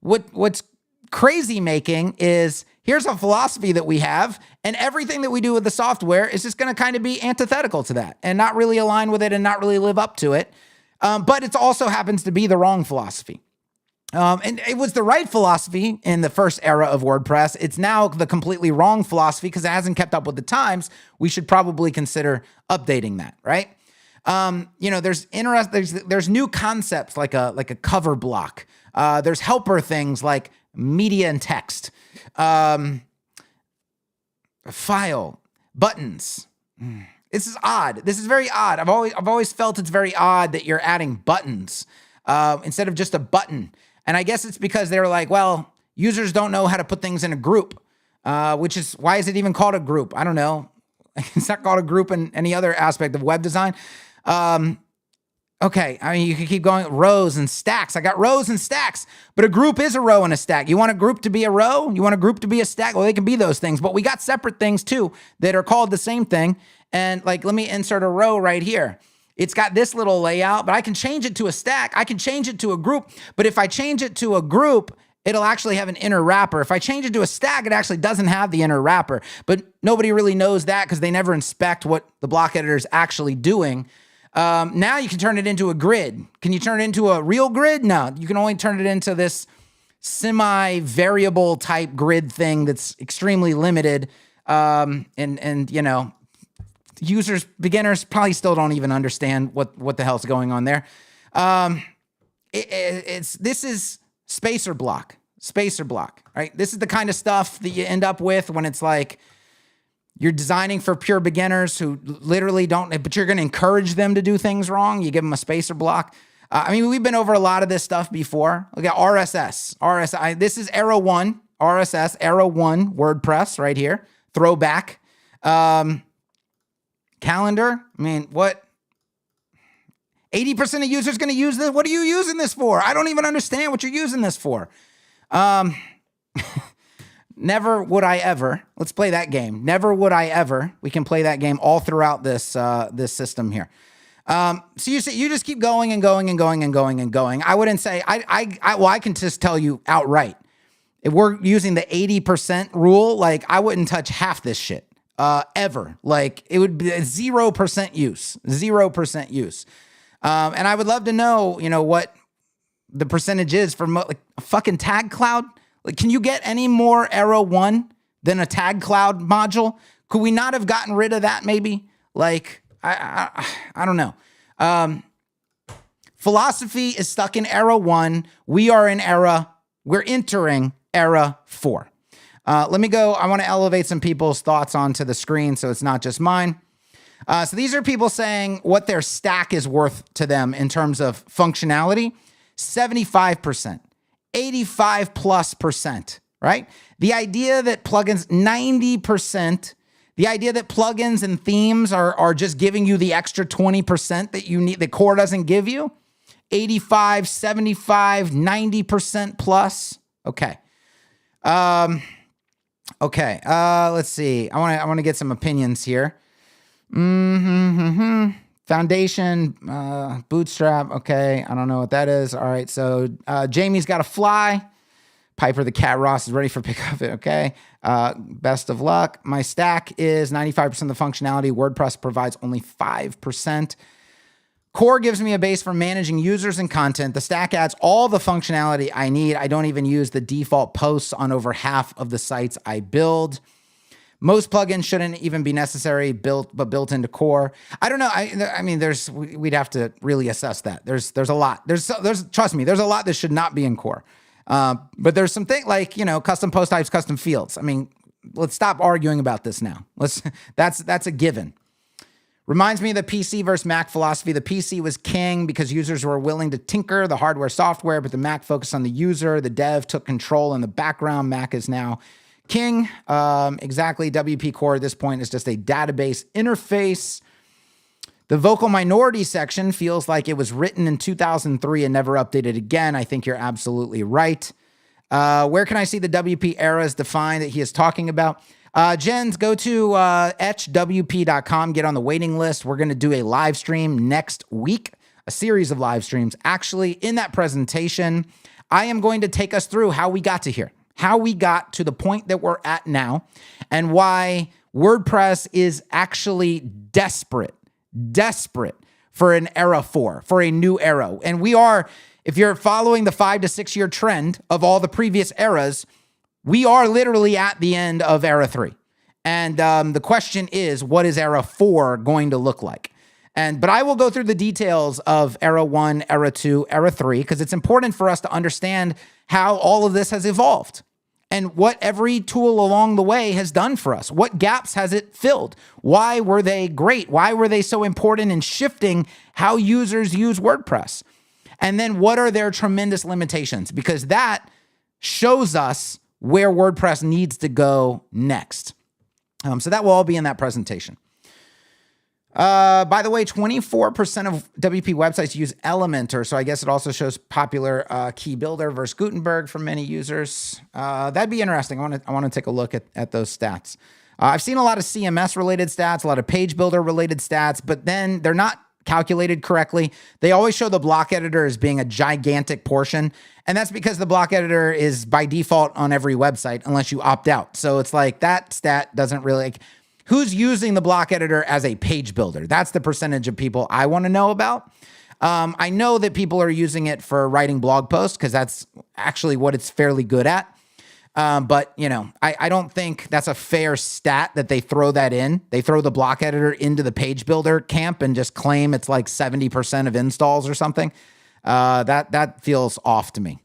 What's crazy making is here's a philosophy that we have, and everything that we do with the software is just going to kind of be antithetical to that and not really align with it and not really live up to it. But it also happens to be the wrong philosophy. And it was the right philosophy in the first era of WordPress. It's now the completely wrong philosophy because it hasn't kept up with the times. We should probably consider updating that, right? There's new concepts like a cover block. There's helper things like media and text, file, buttons. This is odd. This is very odd. I've always felt it's very odd that you're adding buttons instead of just a button. And I guess it's because they were like, well, users don't know how to put things in a group, which is why is it even called a group? I don't know. It's not called a group in any other aspect of web design. Okay, I mean, you can keep going. Rows and stacks. I got rows and stacks, but a group is a row and a stack. You want a group to be a row? You want a group to be a stack? Well, they can be those things, but we got separate things too that are called the same thing. And like, let me insert a row right here. It's got this little layout, but I can change it to a stack. I can change it to a group, but if I change it to a group, it'll actually have an inner wrapper. If I change it to a stack, it actually doesn't have the inner wrapper, but nobody really knows that because they never inspect what the block editor is actually doing. Now you can turn it into a grid. Can you turn it into a real grid? No, you can only turn it into this semi-variable type grid thing that's extremely limited. And you know, beginners probably still don't even understand what the hell's going on there. This is spacer block, right? This is the kind of stuff that you end up with when it's like you're designing for pure beginners who literally don't, but you're going to encourage them to do things wrong. You give them a spacer block. I mean, we've been over a lot of this stuff before. Look at RSS. This is Era 1, RSS, Era 1 WordPress right here. Throwback. Calendar. I mean, what? 80% of users going to use this? What are you using this for? I don't even understand what you're using this for. Never would I ever. Let's play that game. Never would I ever. We can play that game all throughout this this system here. So you just keep going and going and going and going and going. I wouldn't say I can just tell you outright. If we're using the 80% rule, like I wouldn't touch half this shit ever. Like it would be 0% use, 0% use. And I would love to know, what the percentage is for like a fucking tag cloud. Like, can you get any more Era 1 than a tag cloud module? Could we not have gotten rid of that maybe? Like, I don't know. Philosophy is stuck in Era 1. We're entering Era 4. Let me go. I want to elevate some people's thoughts onto the screen so it's not just mine. So these are people saying what their stack is worth to them in terms of functionality. 75%. 85+%, right? The idea that plugins, 90%, the idea that plugins and themes are just giving you the extra 20% that you need, the core doesn't give you. 85, 75, 90% plus. Okay. Okay. Let's see. I want to get some opinions here. Foundation, Bootstrap. Okay. I don't know what that is. All right. So, Jamie's got to fly. Piper the Cat Ross is ready for pickup. Okay. Best of luck. My stack is 95% of the functionality. WordPress provides only 5%. Core gives me a base for managing users and content. The stack adds all the functionality I need. I don't even use the default posts on over half of the sites I build. Most plugins shouldn't even be necessary, built into core. I don't know. I mean, we'd have to really assess that. There's a lot. Trust me, there's a lot that should not be in core. But there's some things like, custom post types, custom fields. I mean, let's stop arguing about this now. That's a given. Reminds me of the PC versus Mac philosophy. The PC was king because users were willing to tinker the hardware, software, but the Mac focused on the user. The dev took control in the background. Mac is now king. Exactly. WP Core at this point is just a database interface. The vocal minority section feels like it was written in 2003 and never updated again. I think you're absolutely right. Where can I see the WP eras defined that he is talking about? Jens, go to hwp.com, get on the waiting list. We're going to do a live stream next week, a series of live streams. Actually, in that presentation, I am going to take us through how we got to here, how we got to the point that we're at now, and why WordPress is actually desperate for an era 4, for a new era. And we are, if you're following the 5 to 6 year trend of all the previous eras, we are literally at the end of era 3. And the question is, what is era 4 going to look like? But I will go through the details of era 1, era 2, era 3, because it's important for us to understand how all of this has evolved and what every tool along the way has done for us. What gaps has it filled? Why were they great? Why were they so important in shifting how users use WordPress? And then what are their tremendous limitations? Because that shows us where WordPress needs to go next. So that will all be in that presentation. By the way, 24% of WP websites use Elementor, so I guess it also shows popular key builder versus Gutenberg for many users. That'd be interesting. I want to take a look at those stats. I've seen a lot of CMS-related stats, a lot of page builder-related stats, but then they're not calculated correctly. They always show the block editor as being a gigantic portion, and that's because the block editor is by default on every website unless you opt out. So it's like that stat doesn't really... Who's using the block editor as a page builder? That's the percentage of people I want to know about. I know that people are using it for writing blog posts because that's actually what it's fairly good at. But, you know, I don't think that's a fair stat that they throw that in. They throw the block editor into the page builder camp and just claim it's like 70% of installs or something. That feels off to me.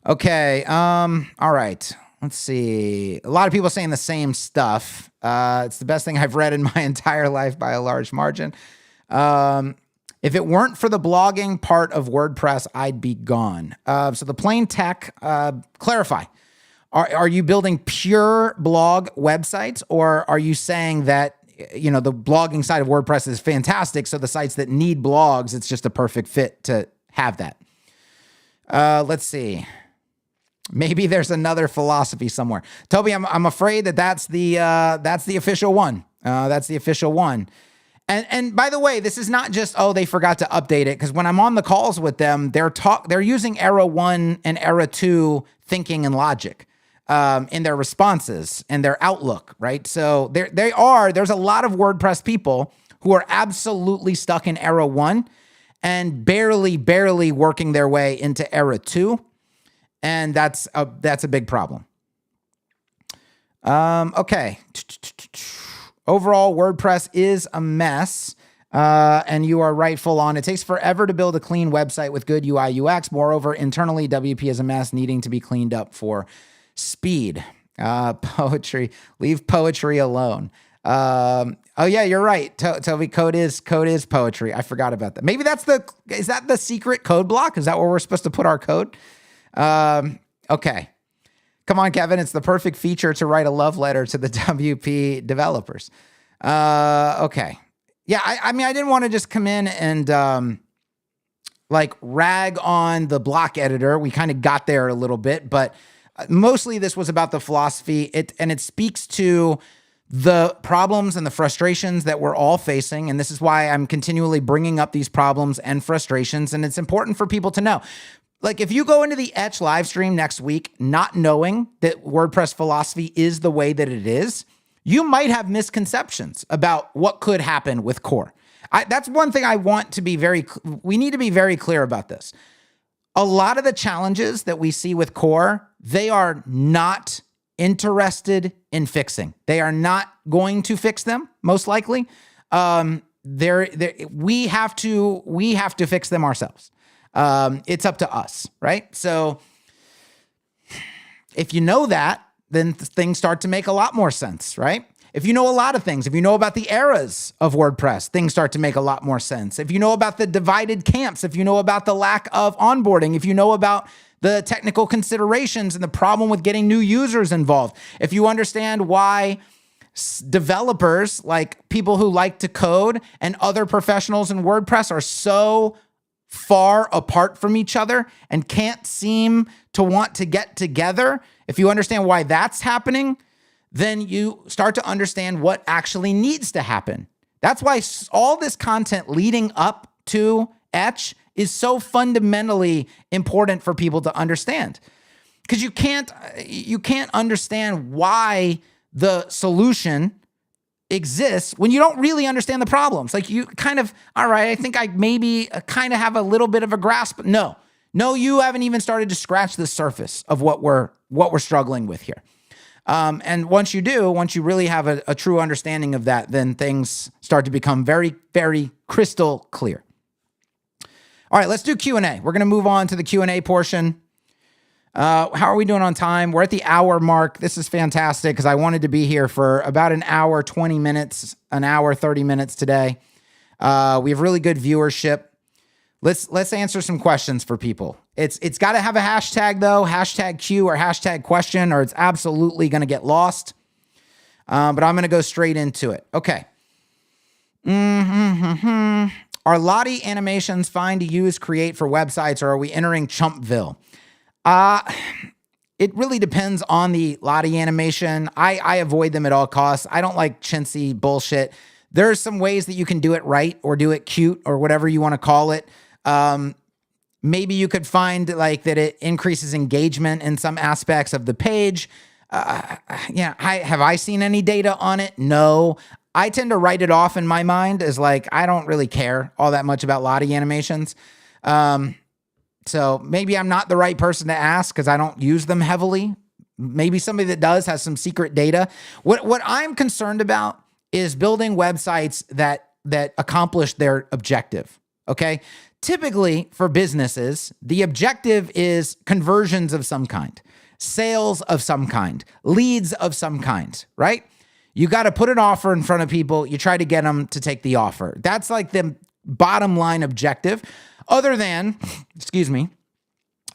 Okay. All right. Let's see. A lot of people saying the same stuff. It's the best thing I've read in my entire life by a large margin. If it weren't for the blogging part of WordPress, I'd be gone. So the plain tech, clarify. Are you building pure blog websites, or are you saying that, you know, the blogging side of WordPress is fantastic, so the sites that need blogs, it's just a perfect fit to have that? Let's see. Maybe there's another philosophy somewhere. Toby, I'm afraid that's the official one. That's the official one. And by the way, this is not just, oh, they forgot to update it, because when I'm on the calls with them, they're using era 1 and era 2 thinking and logic in their responses and their outlook, right? So there's a lot of WordPress people who are absolutely stuck in era 1 and barely working their way into era 2. And that's a big problem. Okay. Overall, WordPress is a mess, and you are right full on. It takes forever to build a clean website with good UI UX. Moreover, internally, WP is a mess, needing to be cleaned up for speed. Poetry. Leave poetry alone. Oh yeah, you're right. Toby, code is poetry. I forgot about that. Maybe is that the secret code block? Is that where we're supposed to put our code? Okay. Come on, Kevin. It's the perfect feature to write a love letter to the WP developers. Okay. Yeah. I mean, I didn't want to just come in and, rag on the block editor. We kind of got there a little bit, but mostly this was about the philosophy. It speaks to the problems and the frustrations that we're all facing. And this is why I'm continually bringing up these problems and frustrations. And it's important for people to know. Like, if you go into the Etch live stream next week, not knowing that WordPress philosophy is the way that it is, you might have misconceptions about what could happen with core. That's one thing I want to be we need to be very clear about this. A lot of the challenges that we see with core, they are not interested in fixing. They are not going to fix them, most likely. We have to fix them ourselves. It's up to us, right? So if you know that, then things start to make a lot more sense, right? If you know a lot of things, if you know about the eras of WordPress, things start to make a lot more sense. If you know about the divided camps, if you know about the lack of onboarding, if you know about the technical considerations and the problem with getting new users involved, if you understand why developers, like people who like to code and other professionals in WordPress, are so far apart from each other and can't seem to want to get together, if you understand why that's happening, then you start to understand what actually needs to happen. That's why all this content leading up to Etch is so fundamentally important for people to understand. Because you can't understand why the solution exists when you don't really understand the problems. Like you kind of, all right, I think I maybe kind of have a little bit of a grasp. No, you haven't even started to scratch the surface of what we're struggling with here. And once you do, once you really have a true understanding of that, then things start to become very, very crystal clear. All right, let's do Q&A. We're going to move on to the Q&A portion. How are we doing on time? We're at the hour mark. This is fantastic because I wanted to be here for about an hour, 20 minutes, an hour, 30 minutes today. We have really good viewership. Let's answer some questions for people. It's got to have a hashtag though, hashtag Q or hashtag question, or it's absolutely going to get lost. But I'm going to go straight into it. Okay. Are Lottie animations fine to use, create for websites, or are we entering Chumpville? It really depends on the Lottie animation. I avoid them at all costs. I don't like chintzy bullshit. There's some ways that you can do it right or do it cute or whatever you want to call it. Maybe you could find like that it increases engagement in some aspects of the page. Have I seen any data on it? No. I tend to write it off in my mind as like, I don't really care all that much about Lottie animations. So maybe I'm not the right person to ask because I don't use them heavily. Maybe somebody that does has some secret data. What I'm concerned about is building websites that accomplish their objective, okay? Typically for businesses, the objective is conversions of some kind, sales of some kind, leads of some kind, right? You got to put an offer in front of people. You try to get them to take the offer. That's like the bottom line objective. Other than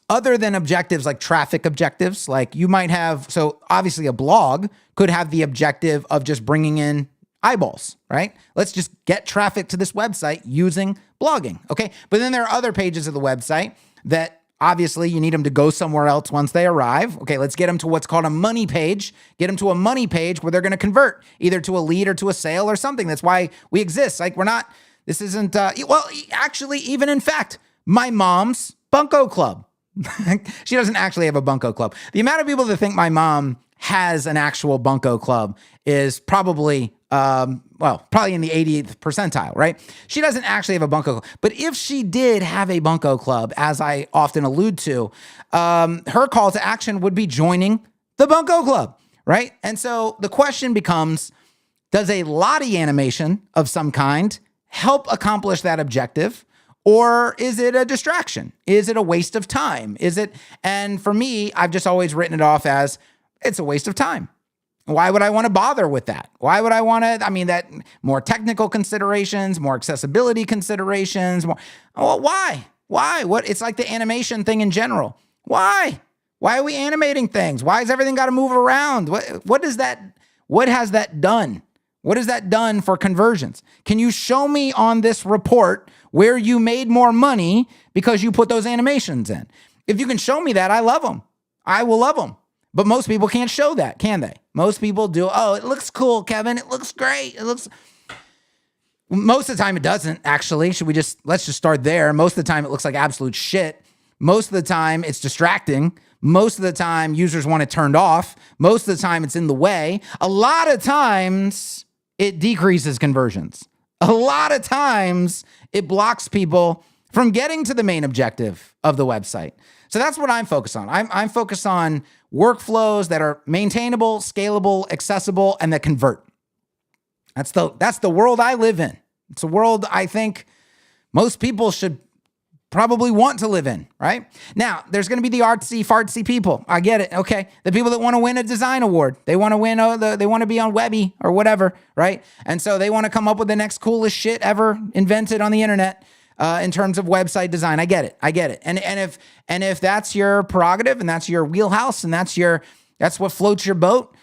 objectives like traffic objectives, like you might have, so obviously a blog could have the objective of just bringing in eyeballs, right? Let's just get traffic to this website using blogging, okay? But then there are other pages of the website that obviously you need them to go somewhere else once they arrive. Okay, let's get them to what's called a money page. Get them to a money page where they're going to convert either to a lead or to a sale or something. That's why we exist. Like this isn't, actually, even in fact, my mom's Bunko Club. She doesn't actually have a Bunko Club. The amount of people that think my mom has an actual Bunko Club is probably, probably in the 80th percentile, right? She doesn't actually have a Bunko Club. But if she did have a Bunko Club, as I often allude to, her call to action would be joining the Bunko Club, right? And so the question becomes, does a Lottie animation of some kind help accomplish that objective? Or is it a distraction? Is it a waste of time? And for me, I've just always written it off as it's a waste of time. Why would I want to bother with that? Why would I want to, that more technical considerations, more accessibility considerations, why? What? It's like the animation thing in general. Why? Why are we animating things? Why has everything got to move around? What has that done? What has that done for conversions? Can you show me on this report where you made more money because you put those animations in? If you can show me that, I love them. I will love them. But most people can't show that, can they? Most people do. Oh, it looks cool, Kevin. It looks great. Most of the time it doesn't, actually. Let's just start there. Most of the time it looks like absolute shit. Most of the time it's distracting. Most of the time users want it turned off. Most of the time it's in the way. A lot of times it decreases conversions. A lot of times it blocks people from getting to the main objective of the website. So that's what I'm focused on. I'm focused on workflows that are maintainable, scalable, accessible, and that convert. That's the world I live in. It's a world I think most people should probably want to live in, right? Now, there's going to be the artsy, fartsy people. I get it. Okay. The people that want to win a design award. They want to win, they want to be on Webby or whatever, right? And so they want to come up with the next coolest shit ever invented on the internet in terms of website design. I get it. And if that's your prerogative and that's your wheelhouse and that's what floats your boat,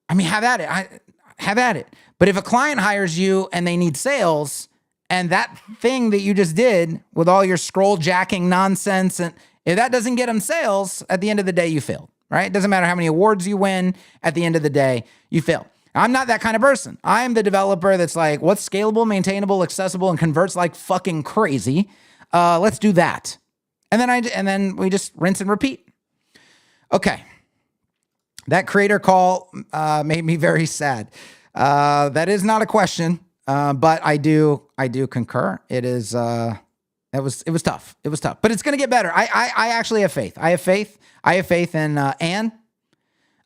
have at it. Have at it. But if a client hires you and they need sales And that thing that you just did with all your scroll jacking nonsense, and if that doesn't get them sales, at the end of the day, you failed, right? It doesn't matter how many awards you win. At the end of the day, you fail. I'm not that kind of person. I'm the developer that's like, what's scalable, maintainable, accessible, and converts like fucking crazy. Let's do that. And then we just rinse and repeat. Okay. That creator call made me very sad. That is not a question, but I do concur. It was tough. It was tough, but it's going to get better. I actually have faith. I have faith in Anne.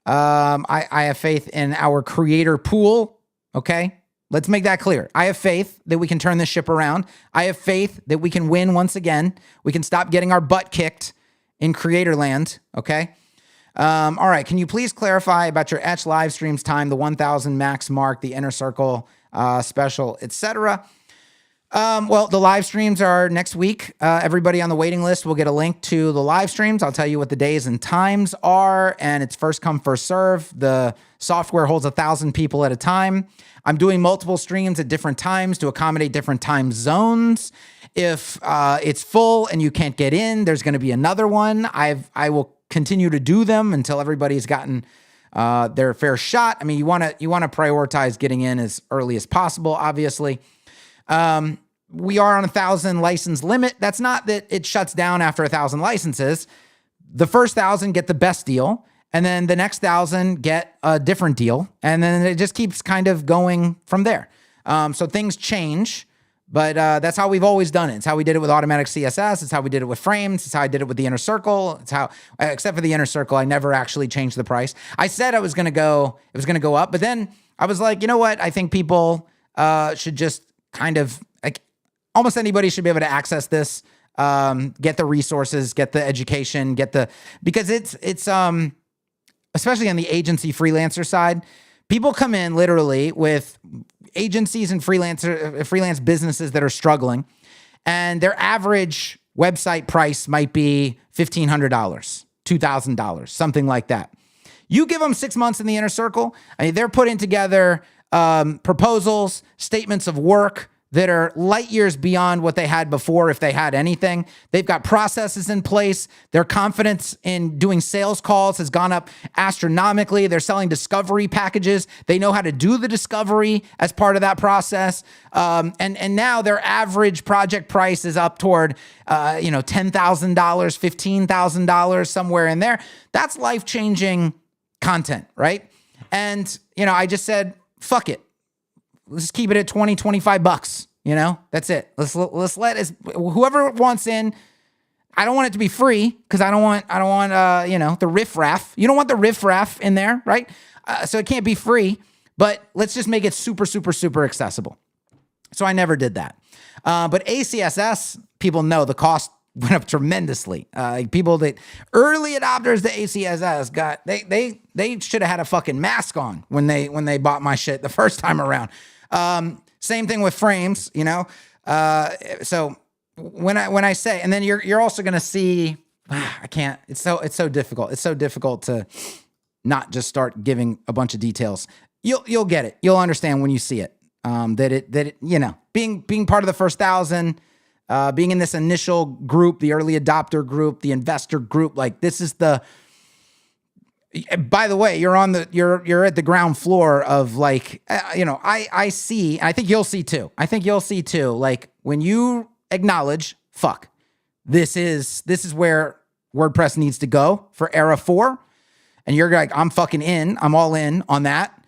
I have faith in our creator pool. Okay. Let's make that clear. I have faith that we can turn this ship around. I have faith that we can win once again. We can stop getting our butt kicked in creator land. Okay. All right. Can you please clarify about your Etch live streams time, the 1,000 max mark, the inner circle special, etc.? Well, the live streams are next week. Everybody on the waiting list will get a link to the live streams. I'll tell you what the days and times are, and it's first come, first serve. The software holds 1,000 people at a time. I'm doing multiple streams at different times to accommodate different time zones. If it's full and you can't get in, there's going to be another one. I will continue to do them until everybody's gotten their fair shot. I mean, you want to prioritize getting in as early as possible, obviously. We are on 1,000 license limit. That's not that it shuts down after 1,000 licenses. The first 1,000 get the best deal, and then the next 1,000 get a different deal, and then it just keeps kind of going from there. So things change, but that's how we've always done it. It's how we did it with automatic CSS. It's how we did it with frames. It's how I did it with the inner circle. It's how, except for the inner circle, I never actually changed the price. I said it was going to go up, but then I was like, you know what? I think people should just kind of, like, almost anybody should be able to access this, get the resources, get the education, because it's especially on the agency freelancer side, people come in literally with agencies and freelance businesses that are struggling, and their average website price might be $1,500, $2,000, something like that. You give them 6 months in the inner circle, I mean, they're putting together proposals, statements of work that are light years beyond what they had before, if they had anything. They've got processes in place. Their confidence in doing sales calls has gone up astronomically. They're selling discovery packages. They know how to do the discovery as part of that process. And now their average project price is up toward, $10,000, $15,000, somewhere in there. That's life-changing content, right? And, I just said, fuck it. Let's just keep it at $20, $25. That's it. Let's let whoever wants in. I don't want it to be free because I don't want the riffraff. You don't want the riffraff in there, right? So it can't be free. But let's just make it super, super, super accessible. So I never did that. But ACSS, people know the cost went up tremendously. People that early adopters to ACSS got they should have had a fucking mask on when they bought my shit the first time around. Same thing with frames, so when I say, and then you're also going to see, I can't, it's so difficult. It's so difficult to not just start giving a bunch of details. You'll get it. You'll understand when you see it. Being part of the first 1,000, being in this initial group, the early adopter group, the investor group, like this is by the way, you're at the ground floor of like, I see, I think you'll see too. Like when you acknowledge, fuck, this is where WordPress needs to go for era 4. And you're like, I'm fucking in, I'm all in on that.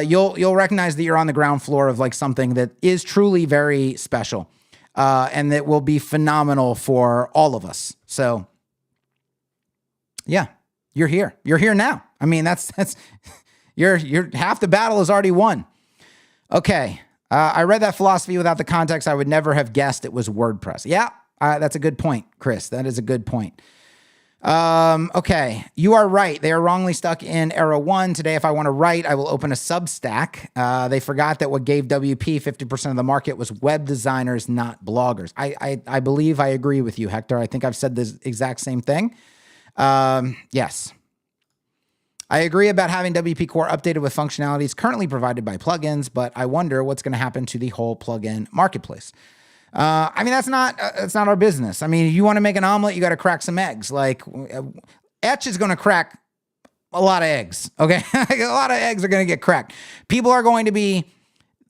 You'll recognize that you're on the ground floor of like something that is truly very special. And that will be phenomenal for all of us. So yeah. You're here. You're here now. I mean, that's you're half the battle is already won. Okay. I read that philosophy without the context. I would never have guessed it was WordPress. Yeah, that's a good point, Chris. That is a good point. Okay. You are right. They are wrongly stuck in era 1. Today, if I want to write, I will open a Substack. They forgot that what gave WP 50% of the market was web designers, not bloggers. I believe I agree with you, Hector. I think I've said this exact same thing. Yes. I agree about having WP Core updated with functionalities currently provided by plugins, but I wonder what's going to happen to the whole plugin marketplace. I mean, that's not our business. I mean, you want to make an omelet, you got to crack some eggs. Like, Etch is going to crack a lot of eggs. Okay, a lot of eggs are going to get cracked. People are going to be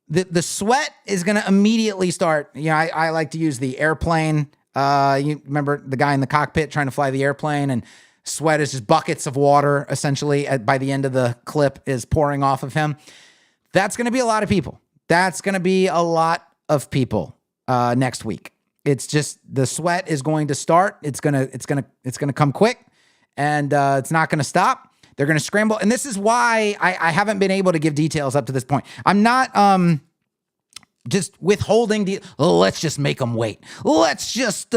the sweat is going to immediately start. You know, I like to use the airplane. You remember the guy in the cockpit trying to fly the airplane, and sweat is just buckets of water, essentially, by the end of the clip is pouring off of him. That's going to be a lot of people. That's going to be a lot of people next week. It's just the sweat is going to start. It's going to come quick, and it's not going to stop. They're going to scramble. And this is why I haven't been able to give details up to this point. I'm not just withholding let's just make them wait. Let's just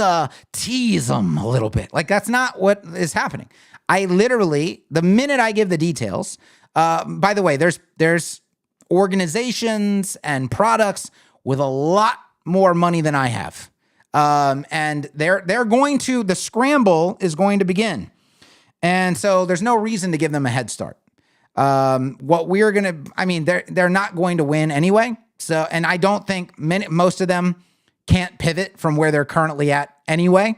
tease them a little bit. Like, that's not what is happening. I literally, the minute I give the details, by the way, there's organizations and products with a lot more money than I have. And they're going to, the scramble is going to begin. And so there's no reason to give them a head start. What we're going to, I mean, they're not going to win anyway. So, and I don't think most of them can't pivot from where they're currently at anyway.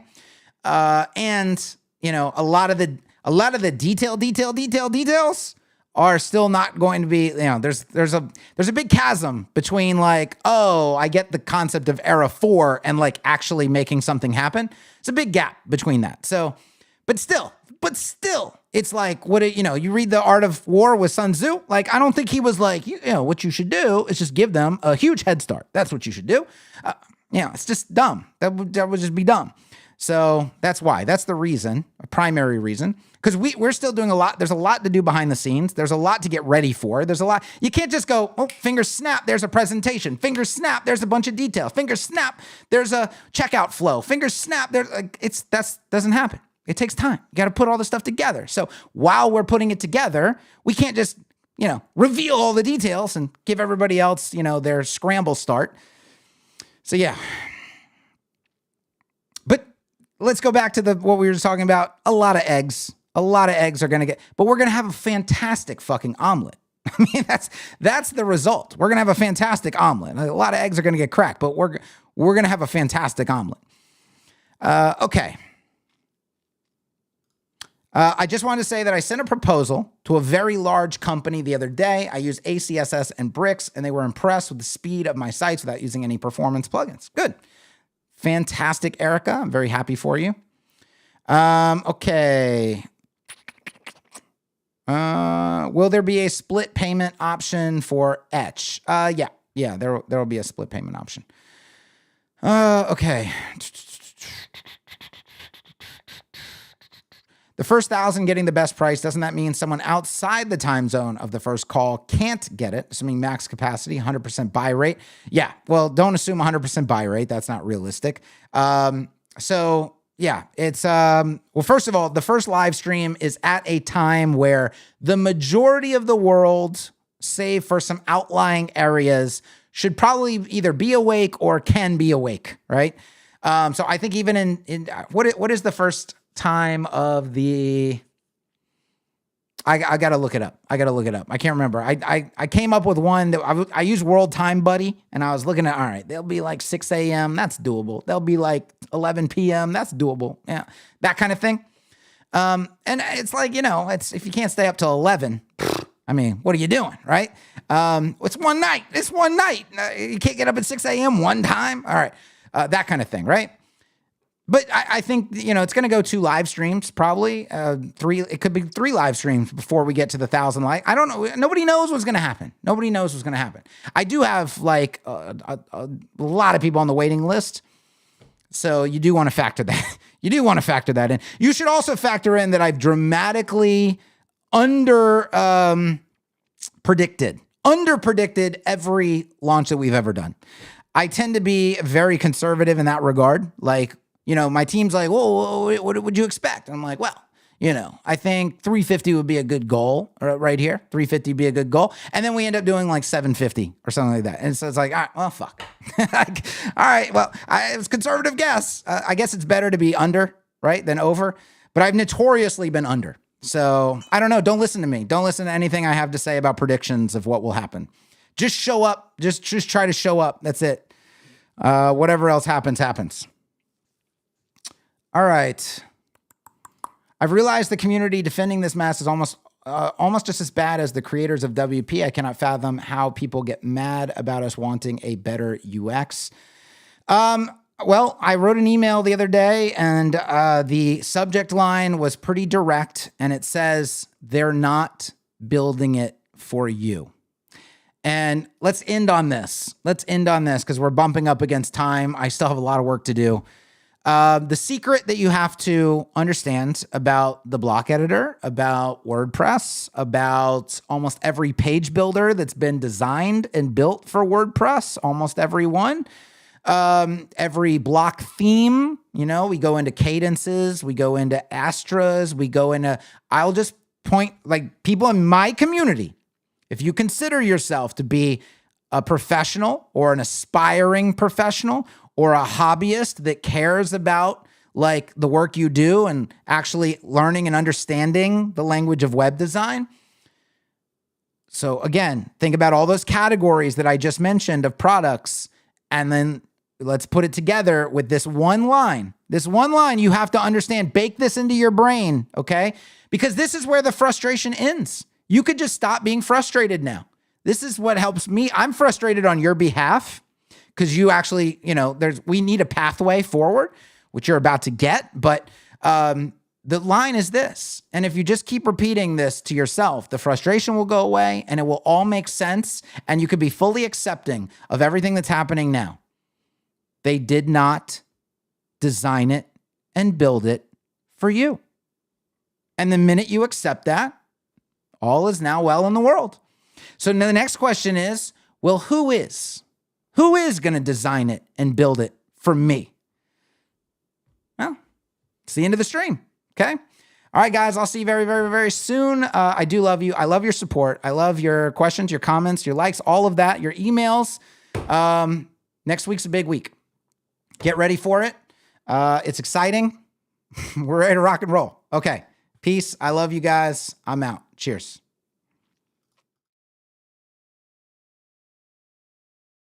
And you know, a lot of the details are still not going to be, you know, there's a big chasm between like, oh, I get the concept of era 4 and like actually making something happen. It's a big gap between that. So, but still, it's like, you read The Art of War with Sun Tzu. Like, I don't think he was like, what you should do is just give them a huge head start. That's what you should do. It's just dumb. That would just be dumb. So that's why. That's the reason, a primary reason. Because we're still doing a lot. There's a lot to do behind the scenes. There's a lot to get ready for. There's a lot. You can't just go, oh, finger snap, there's a presentation. Finger snap, there's a bunch of details. Finger snap, there's a checkout flow. Finger snap, that doesn't happen. It takes time. You got to put all the stuff together. So while we're putting it together, we can't just, reveal all the details and give everybody else, their scramble start. So yeah. But let's go back to what we were just talking about. A lot of eggs are going to get, but we're going to have a fantastic fucking omelet. I mean, that's the result. We're going to have a fantastic omelet. A lot of eggs are going to get cracked, but we're going to have a fantastic omelet. Okay. I just wanted to say that I sent a proposal to a very large company the other day. I used ACSS and Bricks, and they were impressed with the speed of my sites without using any performance plugins. Good. Fantastic, Erica. I'm very happy for you. Okay. Will there be a split payment option for Etch? Yeah, there will be a split payment option. Okay. The first 1,000 getting the best price, doesn't that mean someone outside the time zone of the first call can't get it? Assuming max capacity, 100% buy rate. Yeah, well, don't assume 100% buy rate. That's not realistic. So yeah, it's, well, first of all, the first live stream is at a time where the majority of the world, save for some outlying areas, should probably either be awake or can be awake, right? So I think even in what is the first time of the, I gotta look it up. I can't remember. I came up with one that I use World Time Buddy, and I was looking at, all right, they'll be like 6 a.m. That's doable. They'll be like 11 p.m. That's doable. Yeah, that kind of thing. And it's like, it's, if you can't stay up till 11, I mean, what are you doing, right? It's one night. You can't get up at 6 a.m. one time. All right, that kind of thing, right? But I think, it's going to go 2 live streams, probably 3. It could be 3 live streams before we get to the 1,000 like. I don't know. Nobody knows what's going to happen. I do have like a lot of people on the waiting list. So you do want to factor that. In. You should also factor in that I've dramatically underpredicted every launch that we've ever done. I tend to be very conservative in that regard. Like, my team's like, whoa, what would you expect? And I'm like, well, I think 350 would be a good goal right here. 350 would be a good goal. And then we end up doing like 750 or something like that. And so it's like, all right, well, fuck. Like, all right, well, it was a conservative guess. I guess it's better to be under, right, than over. But I've notoriously been under. So I don't know. Don't listen to me. Don't listen to anything I have to say about predictions of what will happen. Just show up. Just try to show up. That's it. Whatever else happens, happens. All right. I've realized the community defending this mess is almost just as bad as the creators of WP. I cannot fathom how people get mad about us wanting a better UX. Well, I wrote an email the other day, and the subject line was pretty direct, and it says, they're not building it for you. And let's end on this. Let's end on this because we're bumping up against time. I still have a lot of work to do. The secret that you have to understand about the block editor, about WordPress, about almost every page builder that's been designed and built for WordPress, almost every one, every block theme, you know, we go into cadences, we go into astras, we go into, I'll just point, like, people in my community, if you consider yourself to be a professional or an aspiring professional or a hobbyist that cares about like the work you do and actually learning and understanding the language of web design. So again, think about all those categories that I just mentioned of products, and then let's put it together with this one line. This one line you have to understand, bake this into your brain, okay? Because this is where the frustration ends. You could just stop being frustrated now. This is what helps me. I'm frustrated on your behalf because you actually, you know, we need a pathway forward, which you're about to get. But the line is this. And if you just keep repeating this to yourself, the frustration will go away and it will all make sense. And you could be fully accepting of everything that's happening now. They did not design it and build it for you. And the minute you accept that, all is now well in the world. So the next question is, well, who is? Who is going to design it and build it for me? Well, it's the end of the stream, okay? All right, guys, I'll see you very, very, very soon. I do love you. I love your support. I love your questions, your comments, your likes, all of that, your emails. Next week's a big week. Get ready for it. It's exciting. We're ready to rock and roll. Okay, peace. I love you guys. I'm out. Cheers.